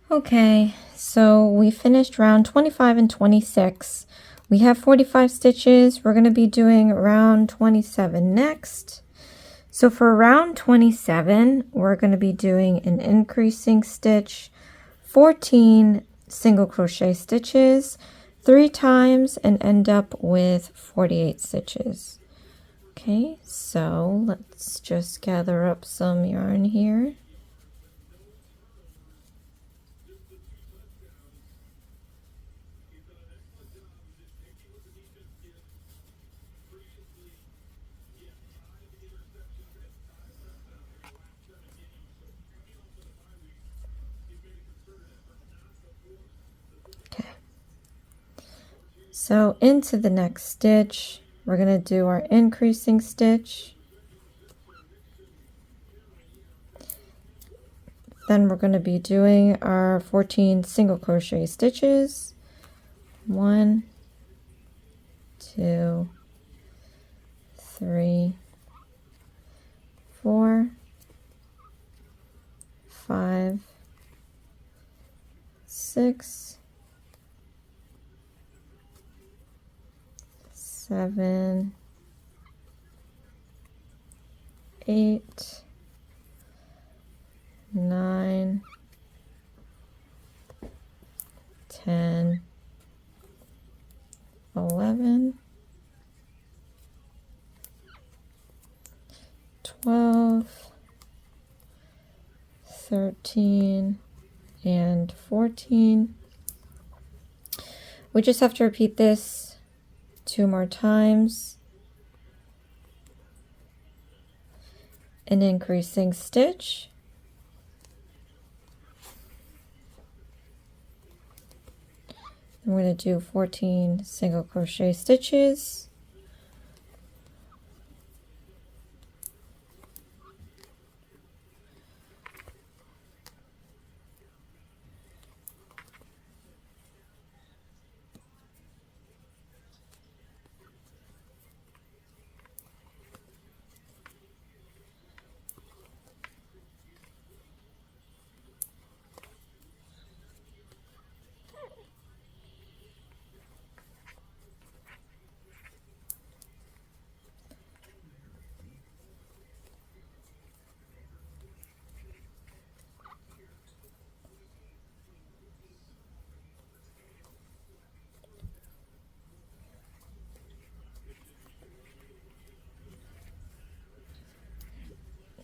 Okay, so we finished round 25 and 26. We have 45 stitches. We're going to be doing round 27 next. So for round 27, we're going to be doing an increasing stitch, 14 single crochet stitches, 3 times, and end up with 48 stitches. Okay, so let's just gather up some yarn here. Okay, so into the next stitch, we're going to do our increasing stitch. Then we're going to be doing our 14 single crochet stitches. 1, 2, 3, 4, 5, 6, 7, 8, 9, 10, 11, 12, 13, and 14. We just have to repeat this 2 more times. An increasing stitch. I'm going to do 14 single crochet stitches.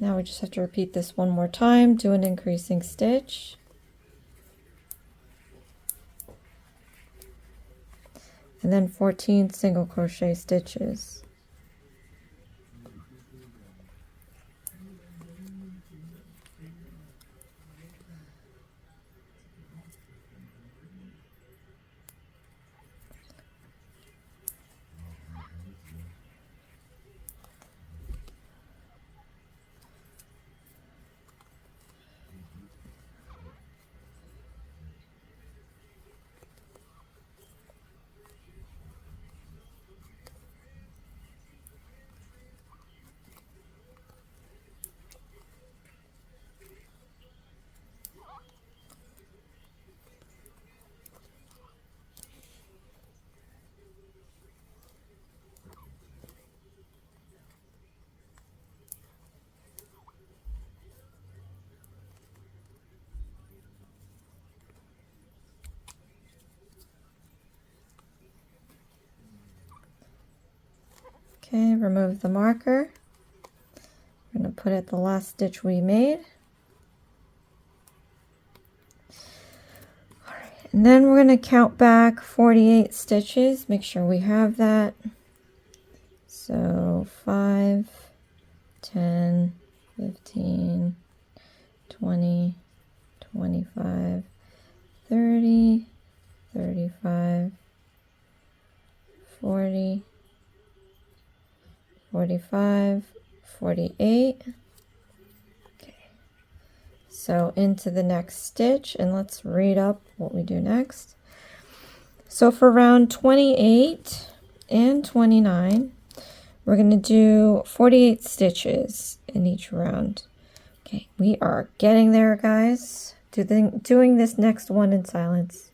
Now we just have to repeat this 1 more time, do an increasing stitch. And then 14 single crochet stitches. Okay, remove the marker. We're going to put it the last stitch we made. All right, and then we're going to count back 48 stitches. Make sure we have that. So 5, 10, 15, 20, 25, 30, 35, 40, 45, 48. Okay, so into the next stitch, and let's read up what we do next. So for round 28 and 29, we're going to do 48 stitches in each round. Okay, we are getting there, guys. Doing this next one in silence.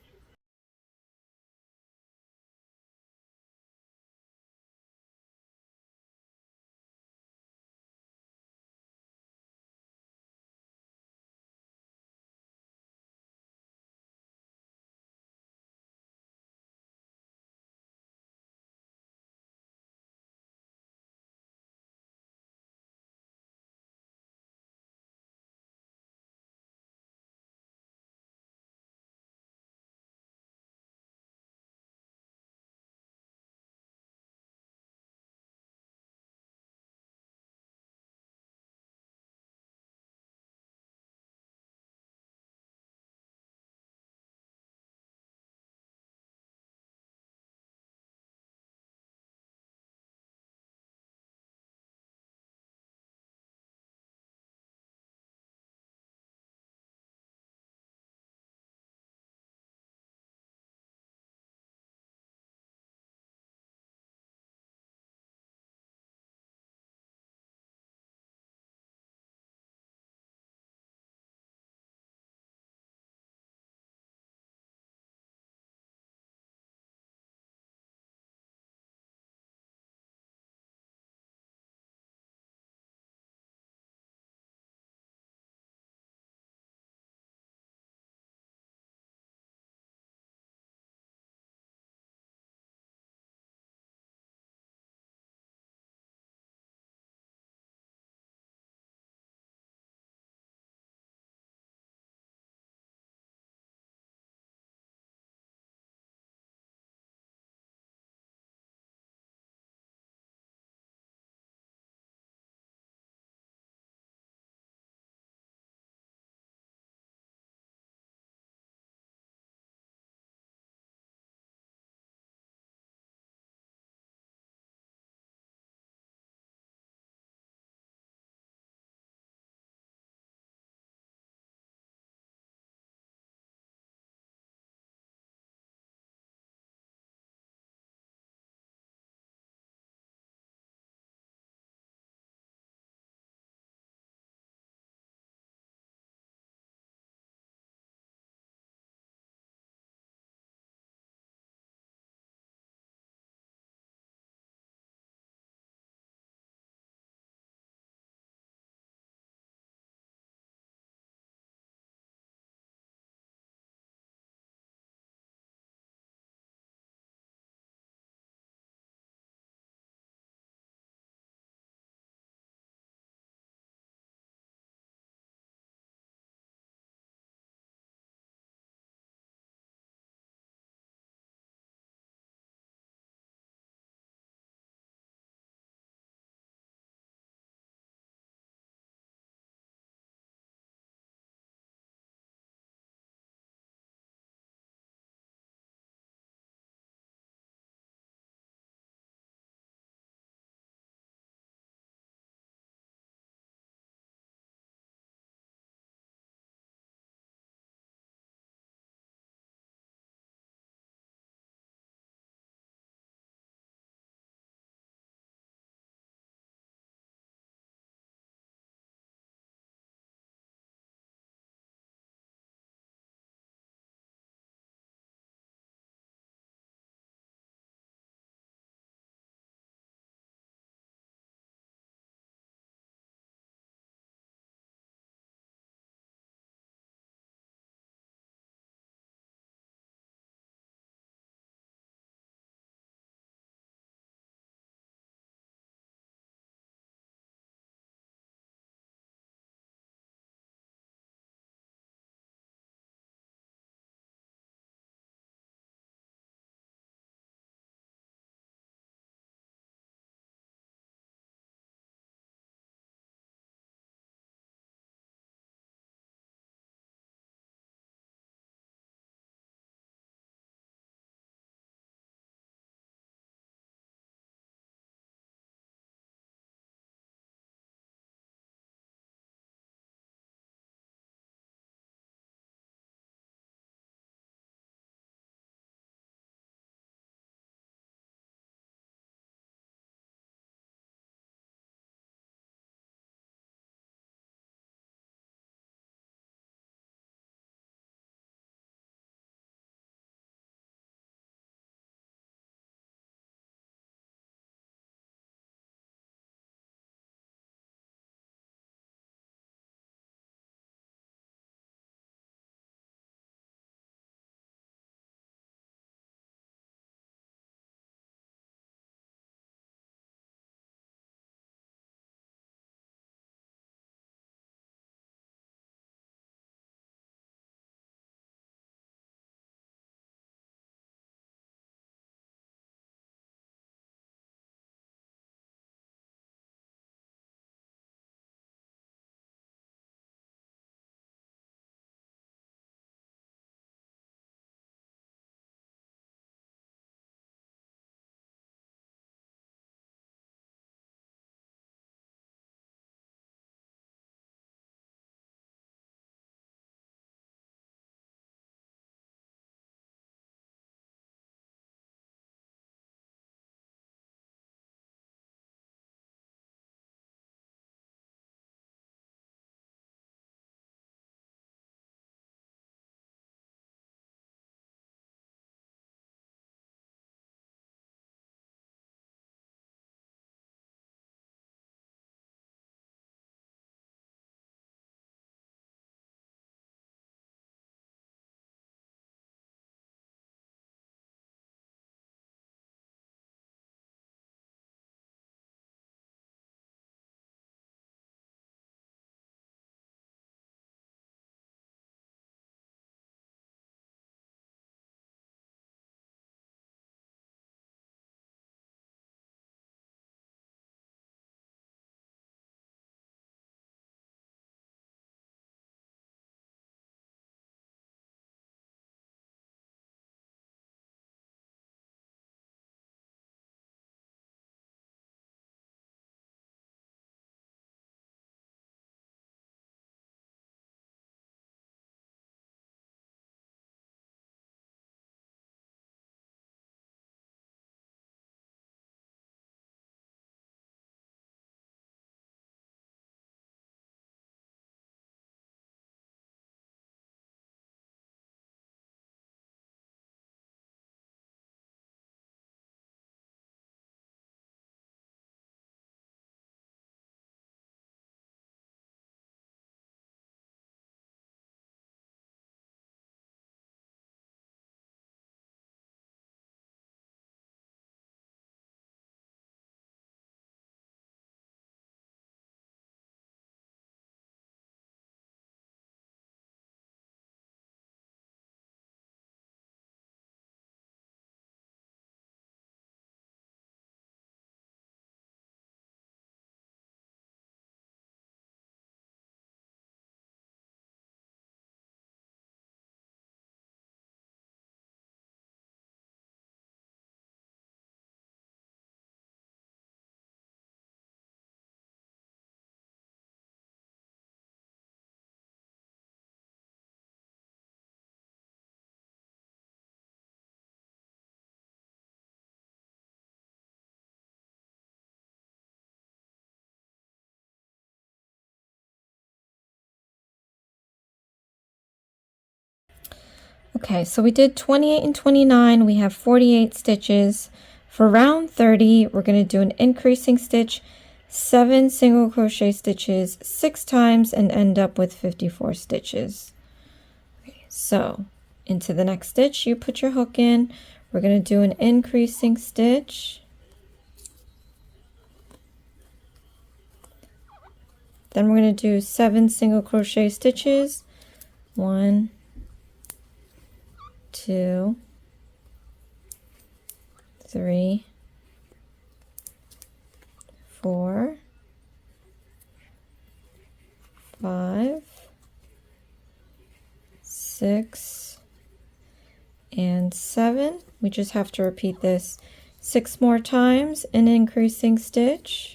Okay, so we did 28 and 29. We have 48 stitches. For round 30, we're going to do an increasing stitch, 7 single crochet stitches 6 times, and end up with 54 stitches. Okay, so into the next stitch, you put your hook in. We're going to do an increasing stitch. Then we're going to do 7 single crochet stitches. 1, 2, 3, 4, 5, 6, and 7. We just have to repeat this 6 more times, an increasing stitch.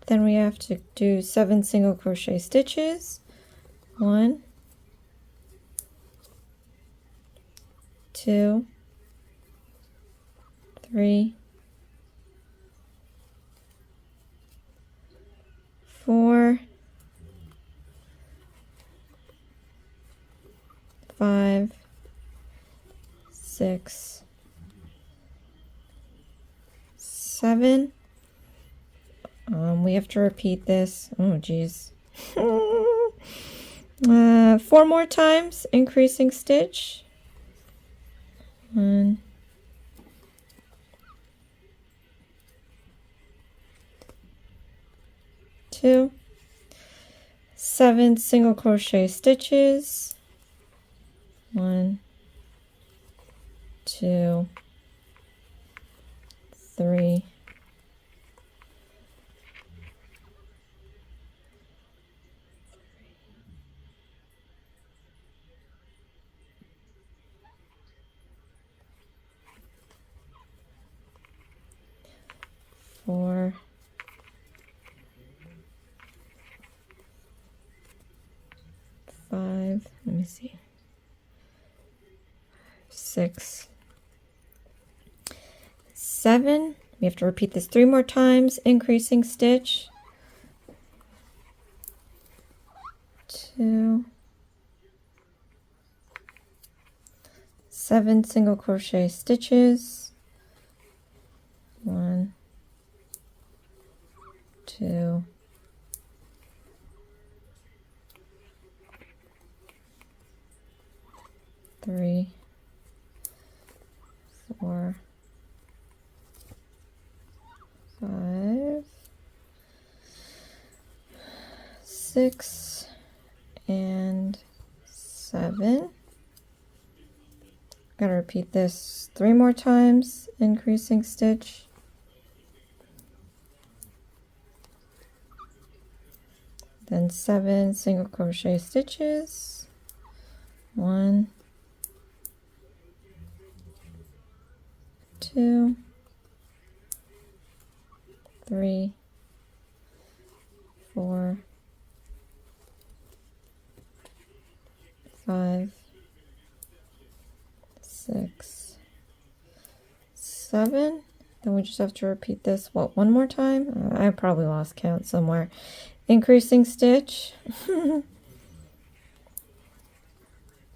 Then we have to do 7 single crochet stitches. 1, 2, 3, 4, 5, 6, 7. We have to repeat this. Oh, geez. 4 more times, increasing stitch. 1, 2, 7 single crochet stitches. 1, 2, 3, 4, 5, let me see, 6, 7. We have to repeat this 3 more times, increasing stitch. 2, 7 single crochet stitches. 1, 2, 3, 4, 5, 6, and 7. Gotta repeat this 3 more times, increasing stitch. Then 7 single crochet stitches. 1, 2, 3, 4, 5, 6, 7. Then we just have to repeat this, what, 1 more time? I probably lost count somewhere. Increasing stitch.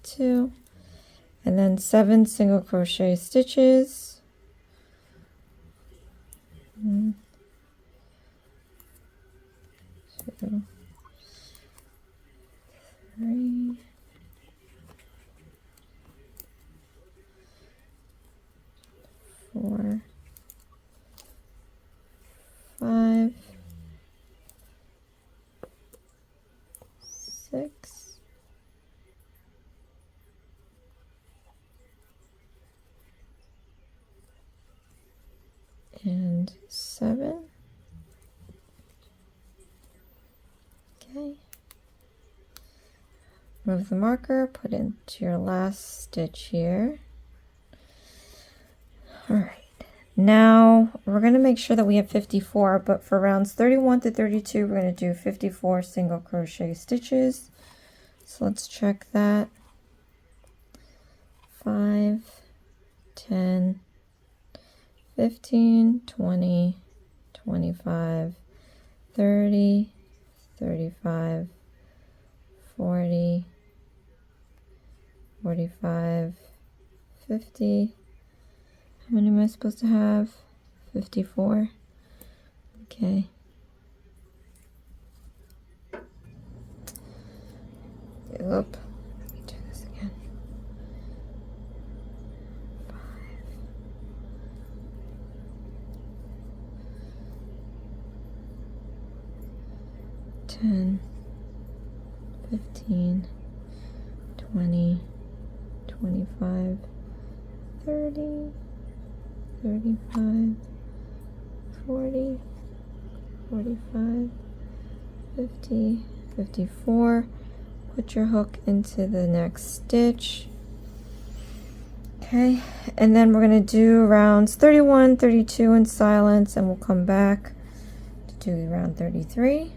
2, and then 7 single crochet stitches. 1, 2, 3, 4, 5, 6, and 7. Okay. Remove the marker, put it into your last stitch here. All right. Now we're going to make sure that we have 54, but for rounds 31 to 32, we're going to do 54 single crochet stitches. So let's check that. 5, 10, 15, 20, 25, 30, 35, 40, 45, 50. How many am I supposed to have? 54. Okay. Oop. Let me do this again. 5. 10, 15, 20, 25, 30, 35, 40, 45, 50, 54. Put your hook into the next stitch. Okay, and then we're going to do rounds 31, 32 in silence, and we'll come back to do round 33.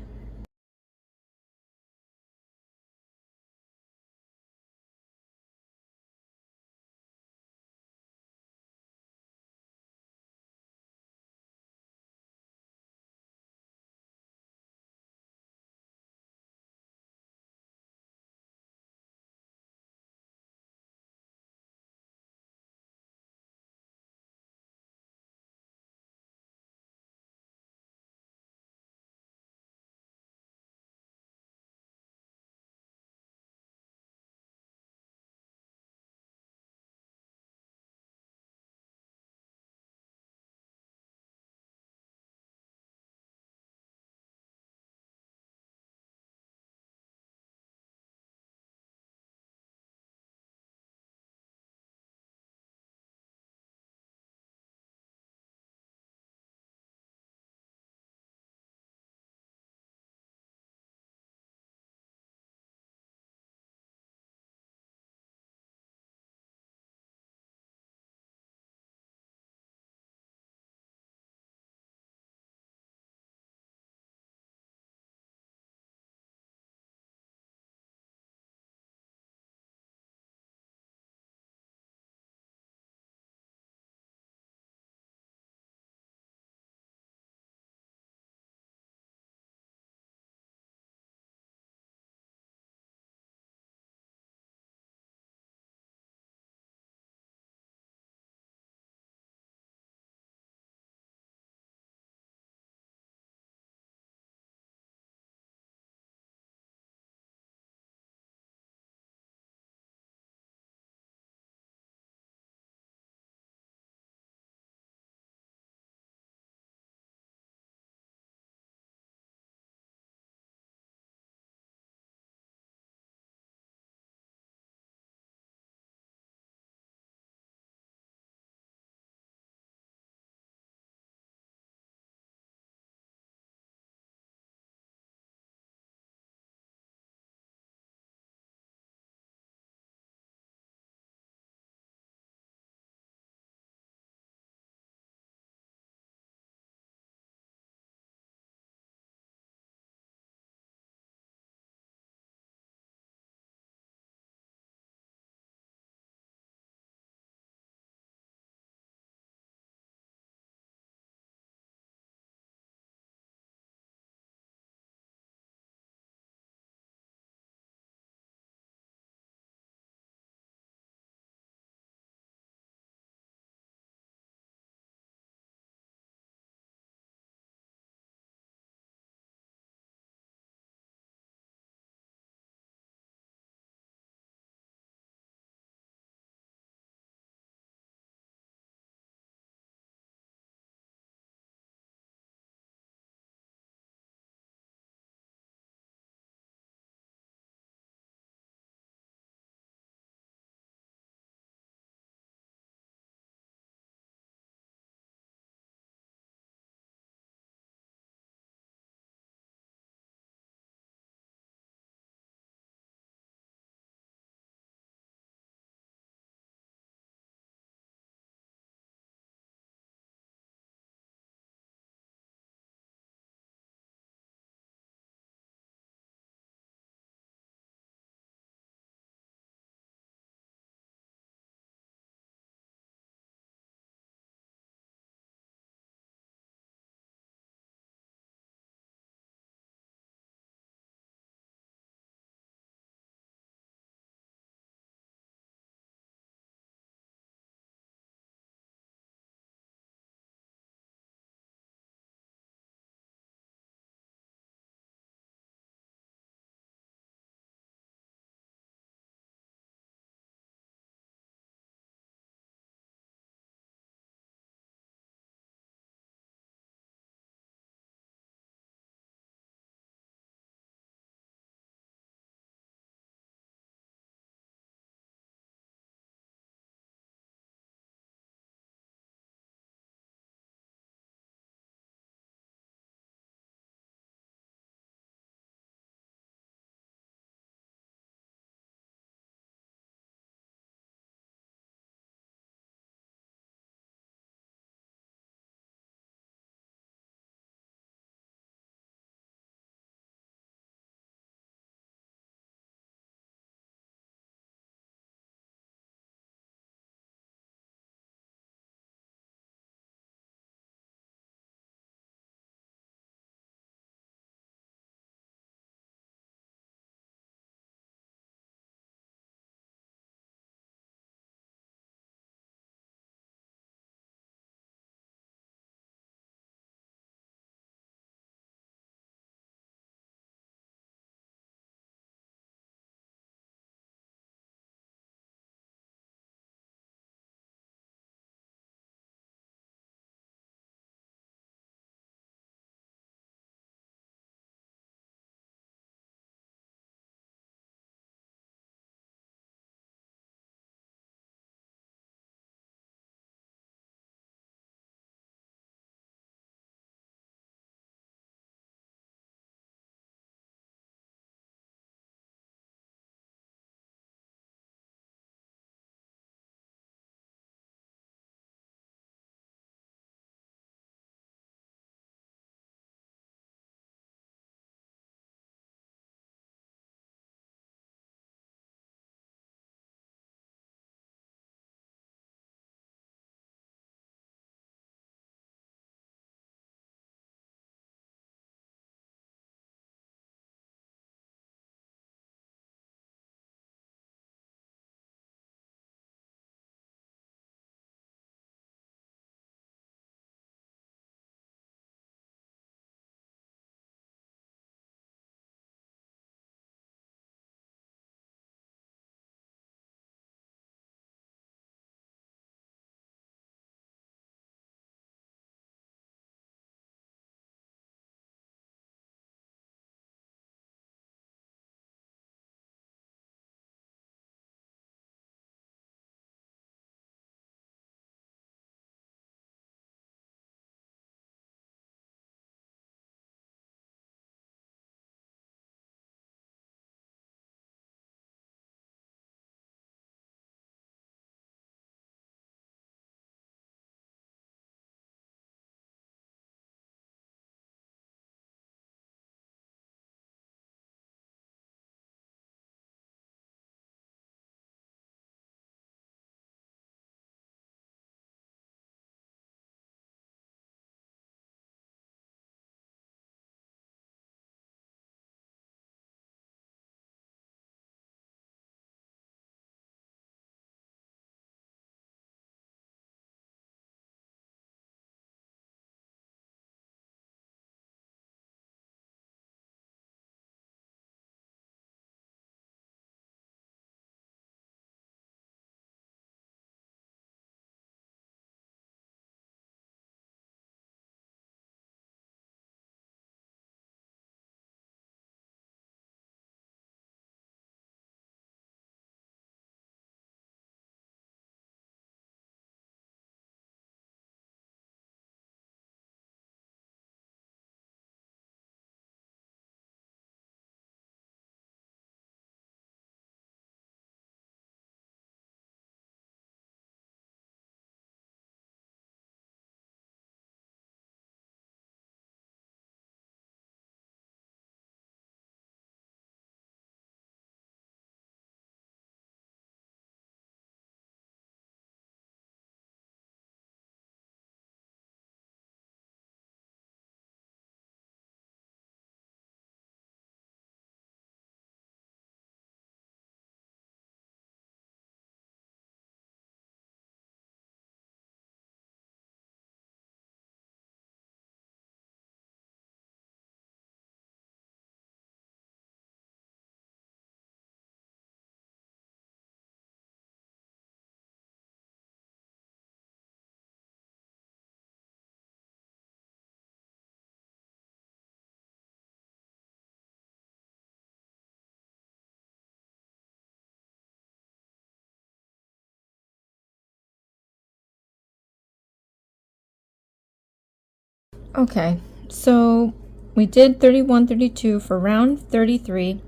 Okay, so we did 31, 32. For round 33,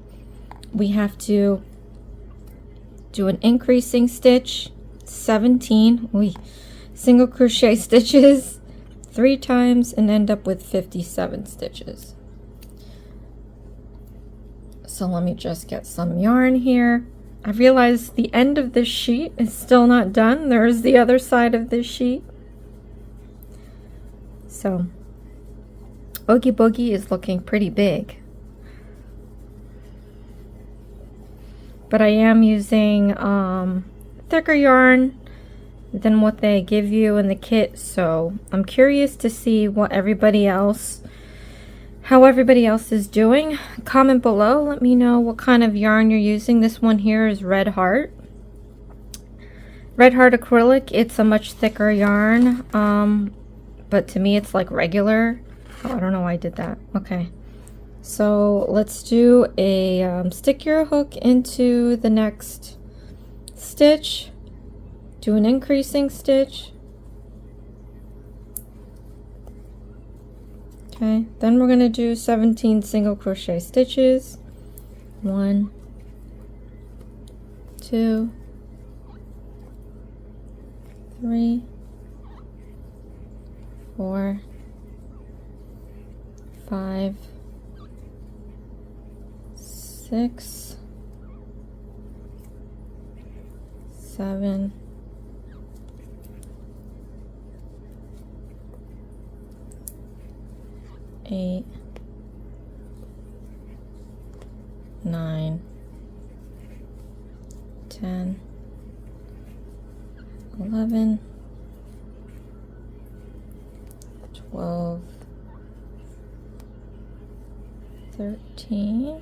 we have to do an increasing stitch, 17 single crochet stitches 3 times, and end up with 57 stitches. So let me just get some yarn here. I realize the end of this sheet is still not done. There's the other side of this sheet. So Oogie Boogie is looking pretty big. But I am using thicker yarn than what they give you in the kit, so I'm curious to see what how everybody else is doing. Comment below, let me know what kind of yarn you're using. This one here is Red Heart acrylic. It's a much thicker yarn, but to me it's like regular. Oh, I don't know why I did that. Okay, so let's do a stick your hook into the next stitch, do an increasing stitch. Okay, then we're going to do 17 single crochet stitches. 1, 2, 3, 4, 5, 6, 7, 8, 9, 10, 11, 12, 13,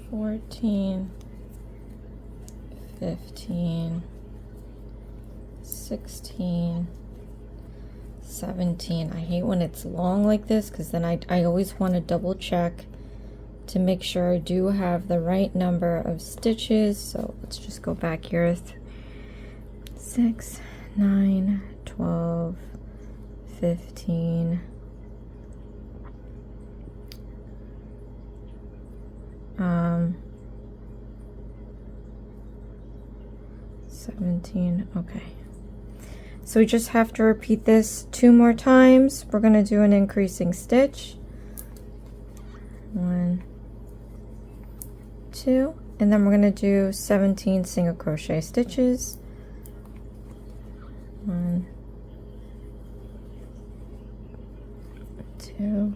14, 15, 16, 17. I hate when it's long like this because then I always want to double check to make sure I do have the right number of stitches. So let's just go back here. 6, 9, 12, 15, 17. Okay, so we just have to repeat this 2 more times. We're going to do an increasing stitch, 1, 2, and then we're going to do 17 single crochet stitches, 1, 2,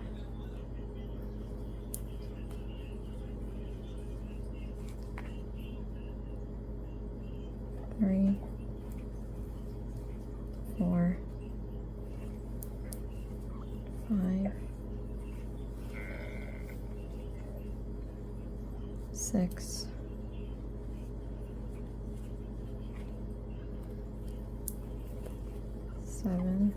3, 4, 5, 6, 7,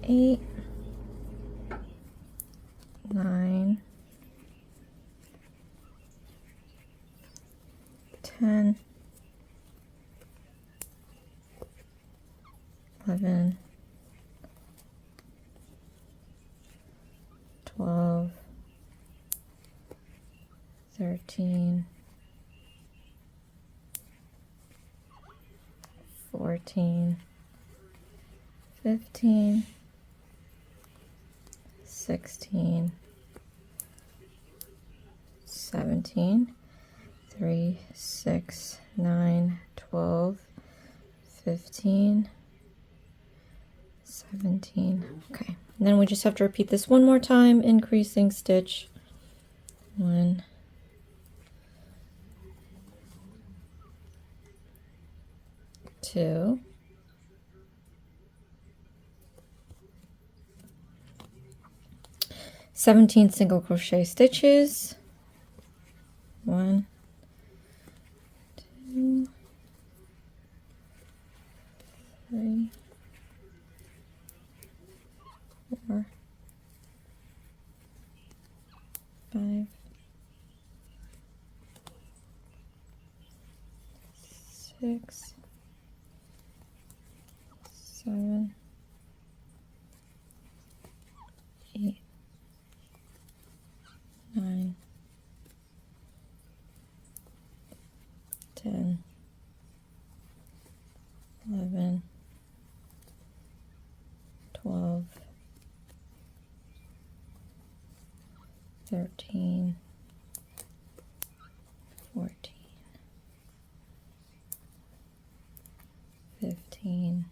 8, 9, 10, 11, 12, 13, 14, 15, 16, 17, 3, 6, 9, 12, 15, 17. Okay, and then we just have to repeat this 1 more time, increasing stitch, 1, 2, 17 single crochet stitches, 1, 2, 3, 5, 6, 7, 8, 9, 10, 11, 12, 13, 14, 15,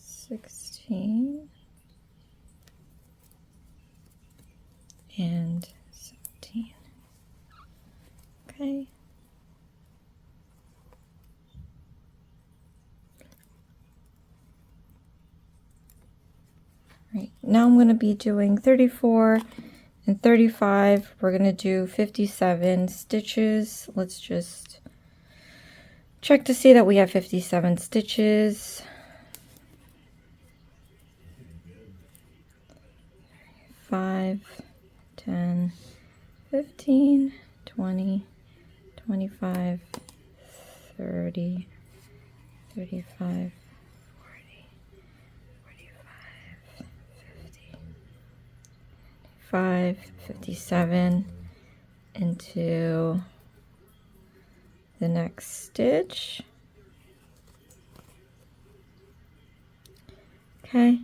16, and 17. Okay. Right, now I'm going to be doing 34 and 35. We're going to do 57 stitches. Let's just check to see that we have 57 stitches. 5, 10, 15, 20, 25, 30, 35, 40, 45, 50, 55, 57 into the next stitch. Okay,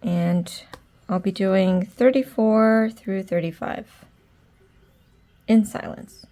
and I'll be doing 34 through 35 in silence.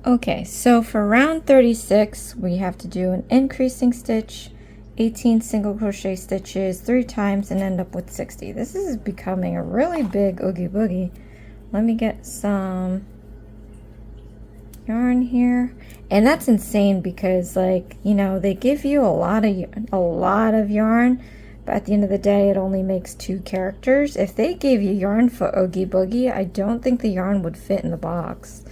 Okay, so for round 36, we have to do an increasing stitch, 18 single crochet stitches 3 times, and end up with 60. This is becoming a really big Oogie Boogie. Let me get some yarn here. And that's insane because, like, you know, they give you a lot of yarn, but at the end of the day it only makes 2 characters. If they gave you yarn for Oogie Boogie, I don't think the yarn would fit in the box.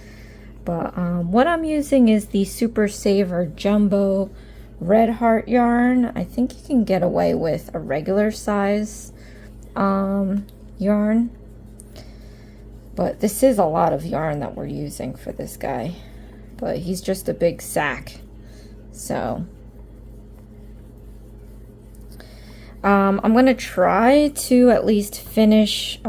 But what I'm using is the Super Saver Jumbo Red Heart yarn. I think you can get away with a regular size yarn, but this is a lot of yarn that we're using for this guy, but he's just a big sack. So I'm gonna try to at least finish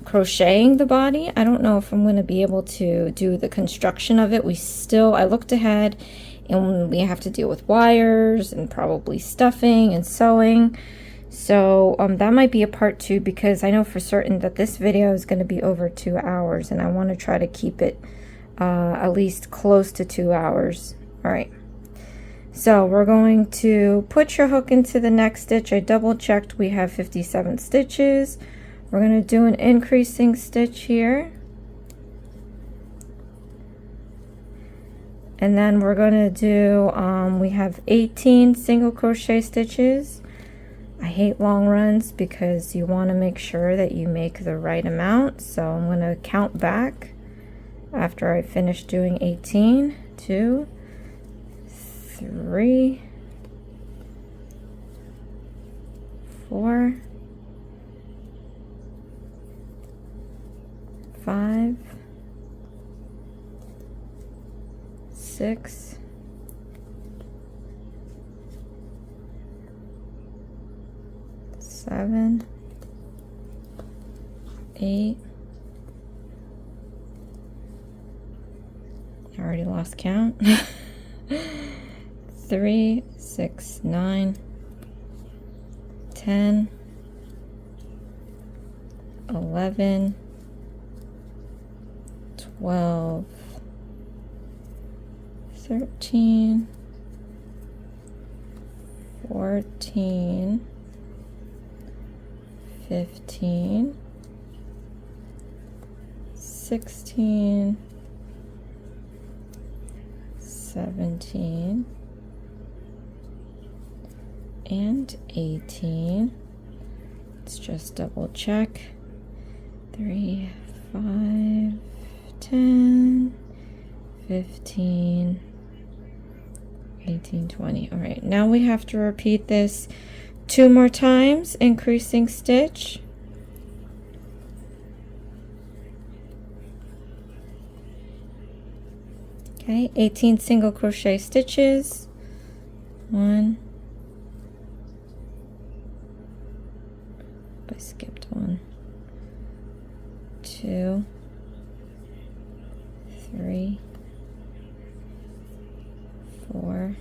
crocheting the body. I don't know if I'm going to be able to do the construction of it. I looked ahead and we have to deal with wires and probably stuffing and sewing. So that might be a part 2, because I know for certain that this video is going to be over 2 hours and I want to try to keep it at least close to 2 hours. All right. So we're going to put your hook into the next stitch. I double checked, we have 57 stitches. We're going to do an increasing stitch here. And then we're going to do, we have 18 single crochet stitches. I hate long runs because you want to make sure that you make the right amount. So I'm going to count back after I finish doing 18. 2, 3, 4, 5, 6, 7, 8. I already lost count. 3, 6, 9, 10, 11, 12, 13, 14, 15, 16, 17, and 18. Let's just double check. 3, 5, 10, 15, 18, 20. All right, now we have to repeat this 2 more times, increasing stitch. Okay, 18 single crochet stitches. 1. I skipped 1. 2, 3, 4,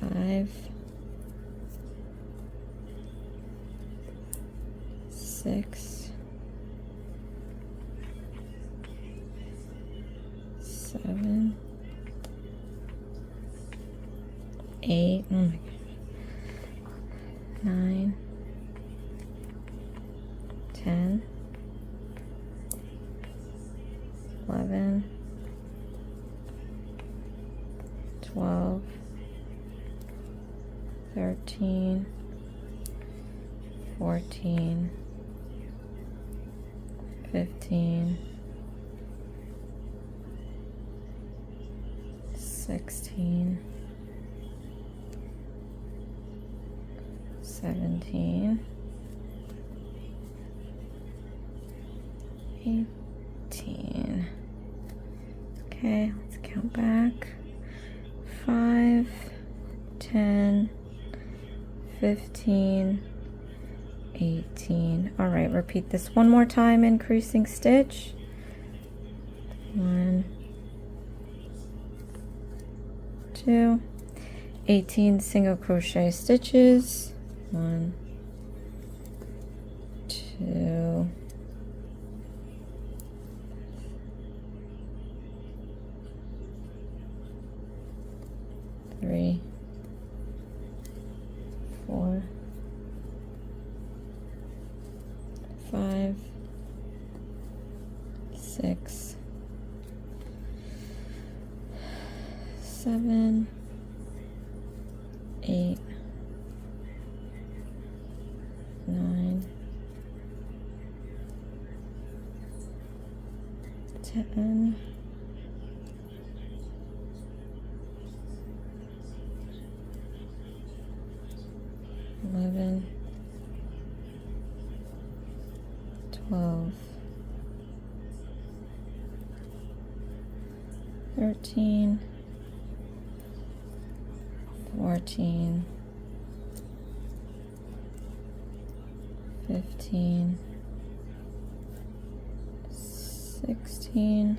5, 6, 7, 8, oh my gosh, 9, 10, 11, 12, 13, 14, 15, 16, 17, 18. Okay, let's count back. 5, 10, 15, 18. All right, repeat this 1 more time, increasing stitch. 1, 2, 18 single crochet stitches. 1, 2, 3, 4, 5, 6, 7, 8, 9, 10, 11, 12, 13, 14, 15, 16,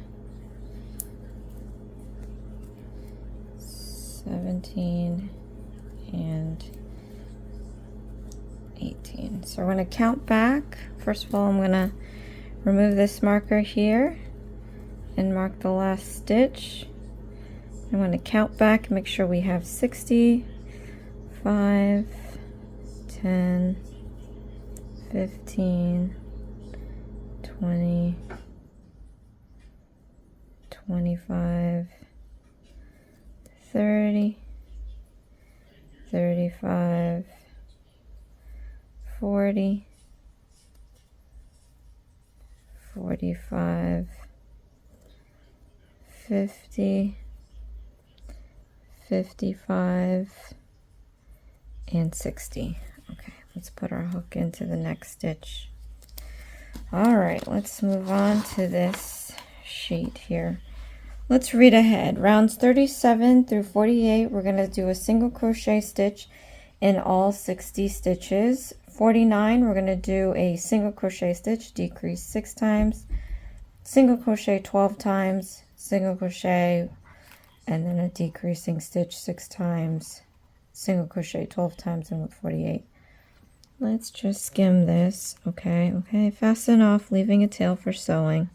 17, and 18. So we're going to count back. First of all, I'm going to remove this marker here and mark the last stitch. I'm going to count back and make sure we have 60, 5, 10, 15, 20, 25, 30, 35, 40, 45, 50, 55, and 60. Okay, let's put our hook into the next stitch. All right, let's move on to this sheet here. Let's read ahead. Rounds 37 through 48, we're going to do a single crochet stitch in all 60 stitches. 49, we're going to do a single crochet stitch, decrease 6 times, single crochet 12 times, single crochet, and then a decreasing stitch 6 times, single crochet 12 times, and with 48. Let's just skim this. Okay, fasten off, leaving a tail for sewing.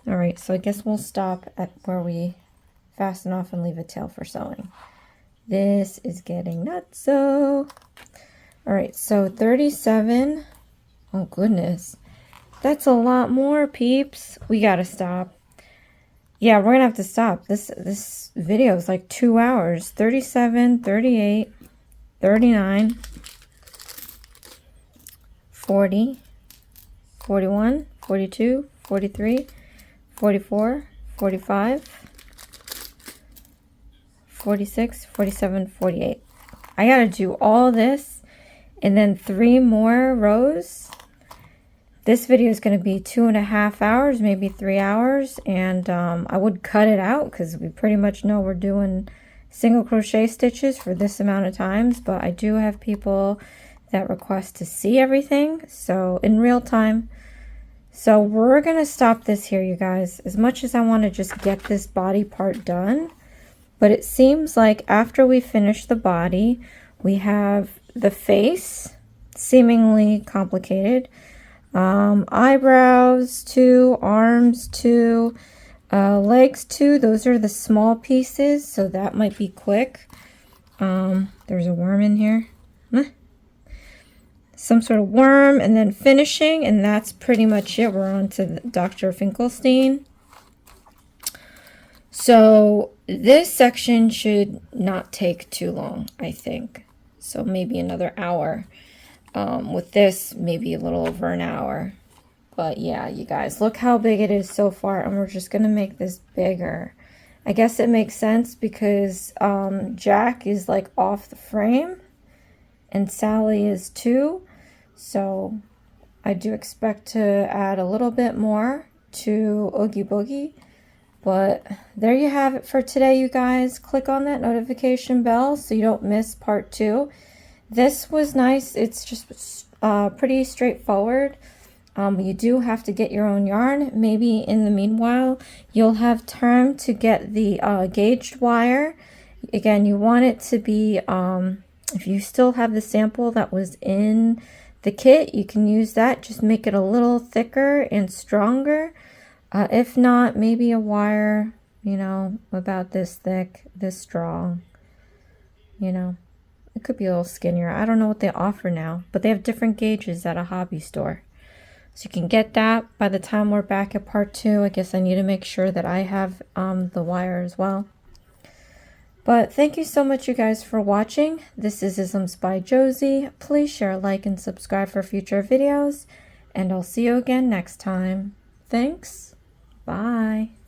All right, so I guess we'll stop at where we fasten off and leave a tail for sewing. This is getting nuts. So, all right, so 37. Oh goodness, that's a lot more, peeps. We gotta stop. Yeah, we're gonna have to stop. This video is like 2 hours. 37, 38, 39, 40, 41, 42, 43, 44, 45, 46, 47, 48. I gotta do all this and then 3 more rows. This video is going to be 2.5 hours, maybe 3 hours, and I would cut it out because we pretty much know we're doing single crochet stitches for this amount of times, but I do have people that request to see everything, so in real time. So we're going to stop this here, you guys, as much as I want to just get this body part done. But it seems like after we finish the body, we have the face, seemingly complicated, eyebrows 2, arms 2, legs 2. Those are the small pieces, so that might be quick. There's a worm in here. Some sort of worm, and then finishing, and that's pretty much it. We're on to Dr. Finkelstein. So this section should not take too long, I think. So maybe another hour. With this, maybe a little over an hour. But yeah, you guys, look how big it is so far, and we're just going to make this bigger. I guess it makes sense because Jack is like off the frame, and Sally is too. So I do expect to add a little bit more to Oogie Boogie. But there you have it for today, you guys. Click on that notification bell so you don't miss part 2. This was nice. It's just pretty straightforward. You do have to get your own yarn. Maybe in the meanwhile, you'll have time to get the gauged wire. Again, you want it to be, if you still have the sample that was in the kit, you can use that. Just make it a little thicker and stronger. If not, maybe a wire, you know, about this thick, this strong. you know. It could be a little skinnier. I don't know what they offer now, but they have different gauges at a hobby store. So you can get that by the time we're back at part 2. I guess I need to make sure that I have the wire as well. But thank you so much, you guys, for watching. This is Isms by Josie. Please share, like, and subscribe for future videos. And I'll see you again next time. Thanks. Bye.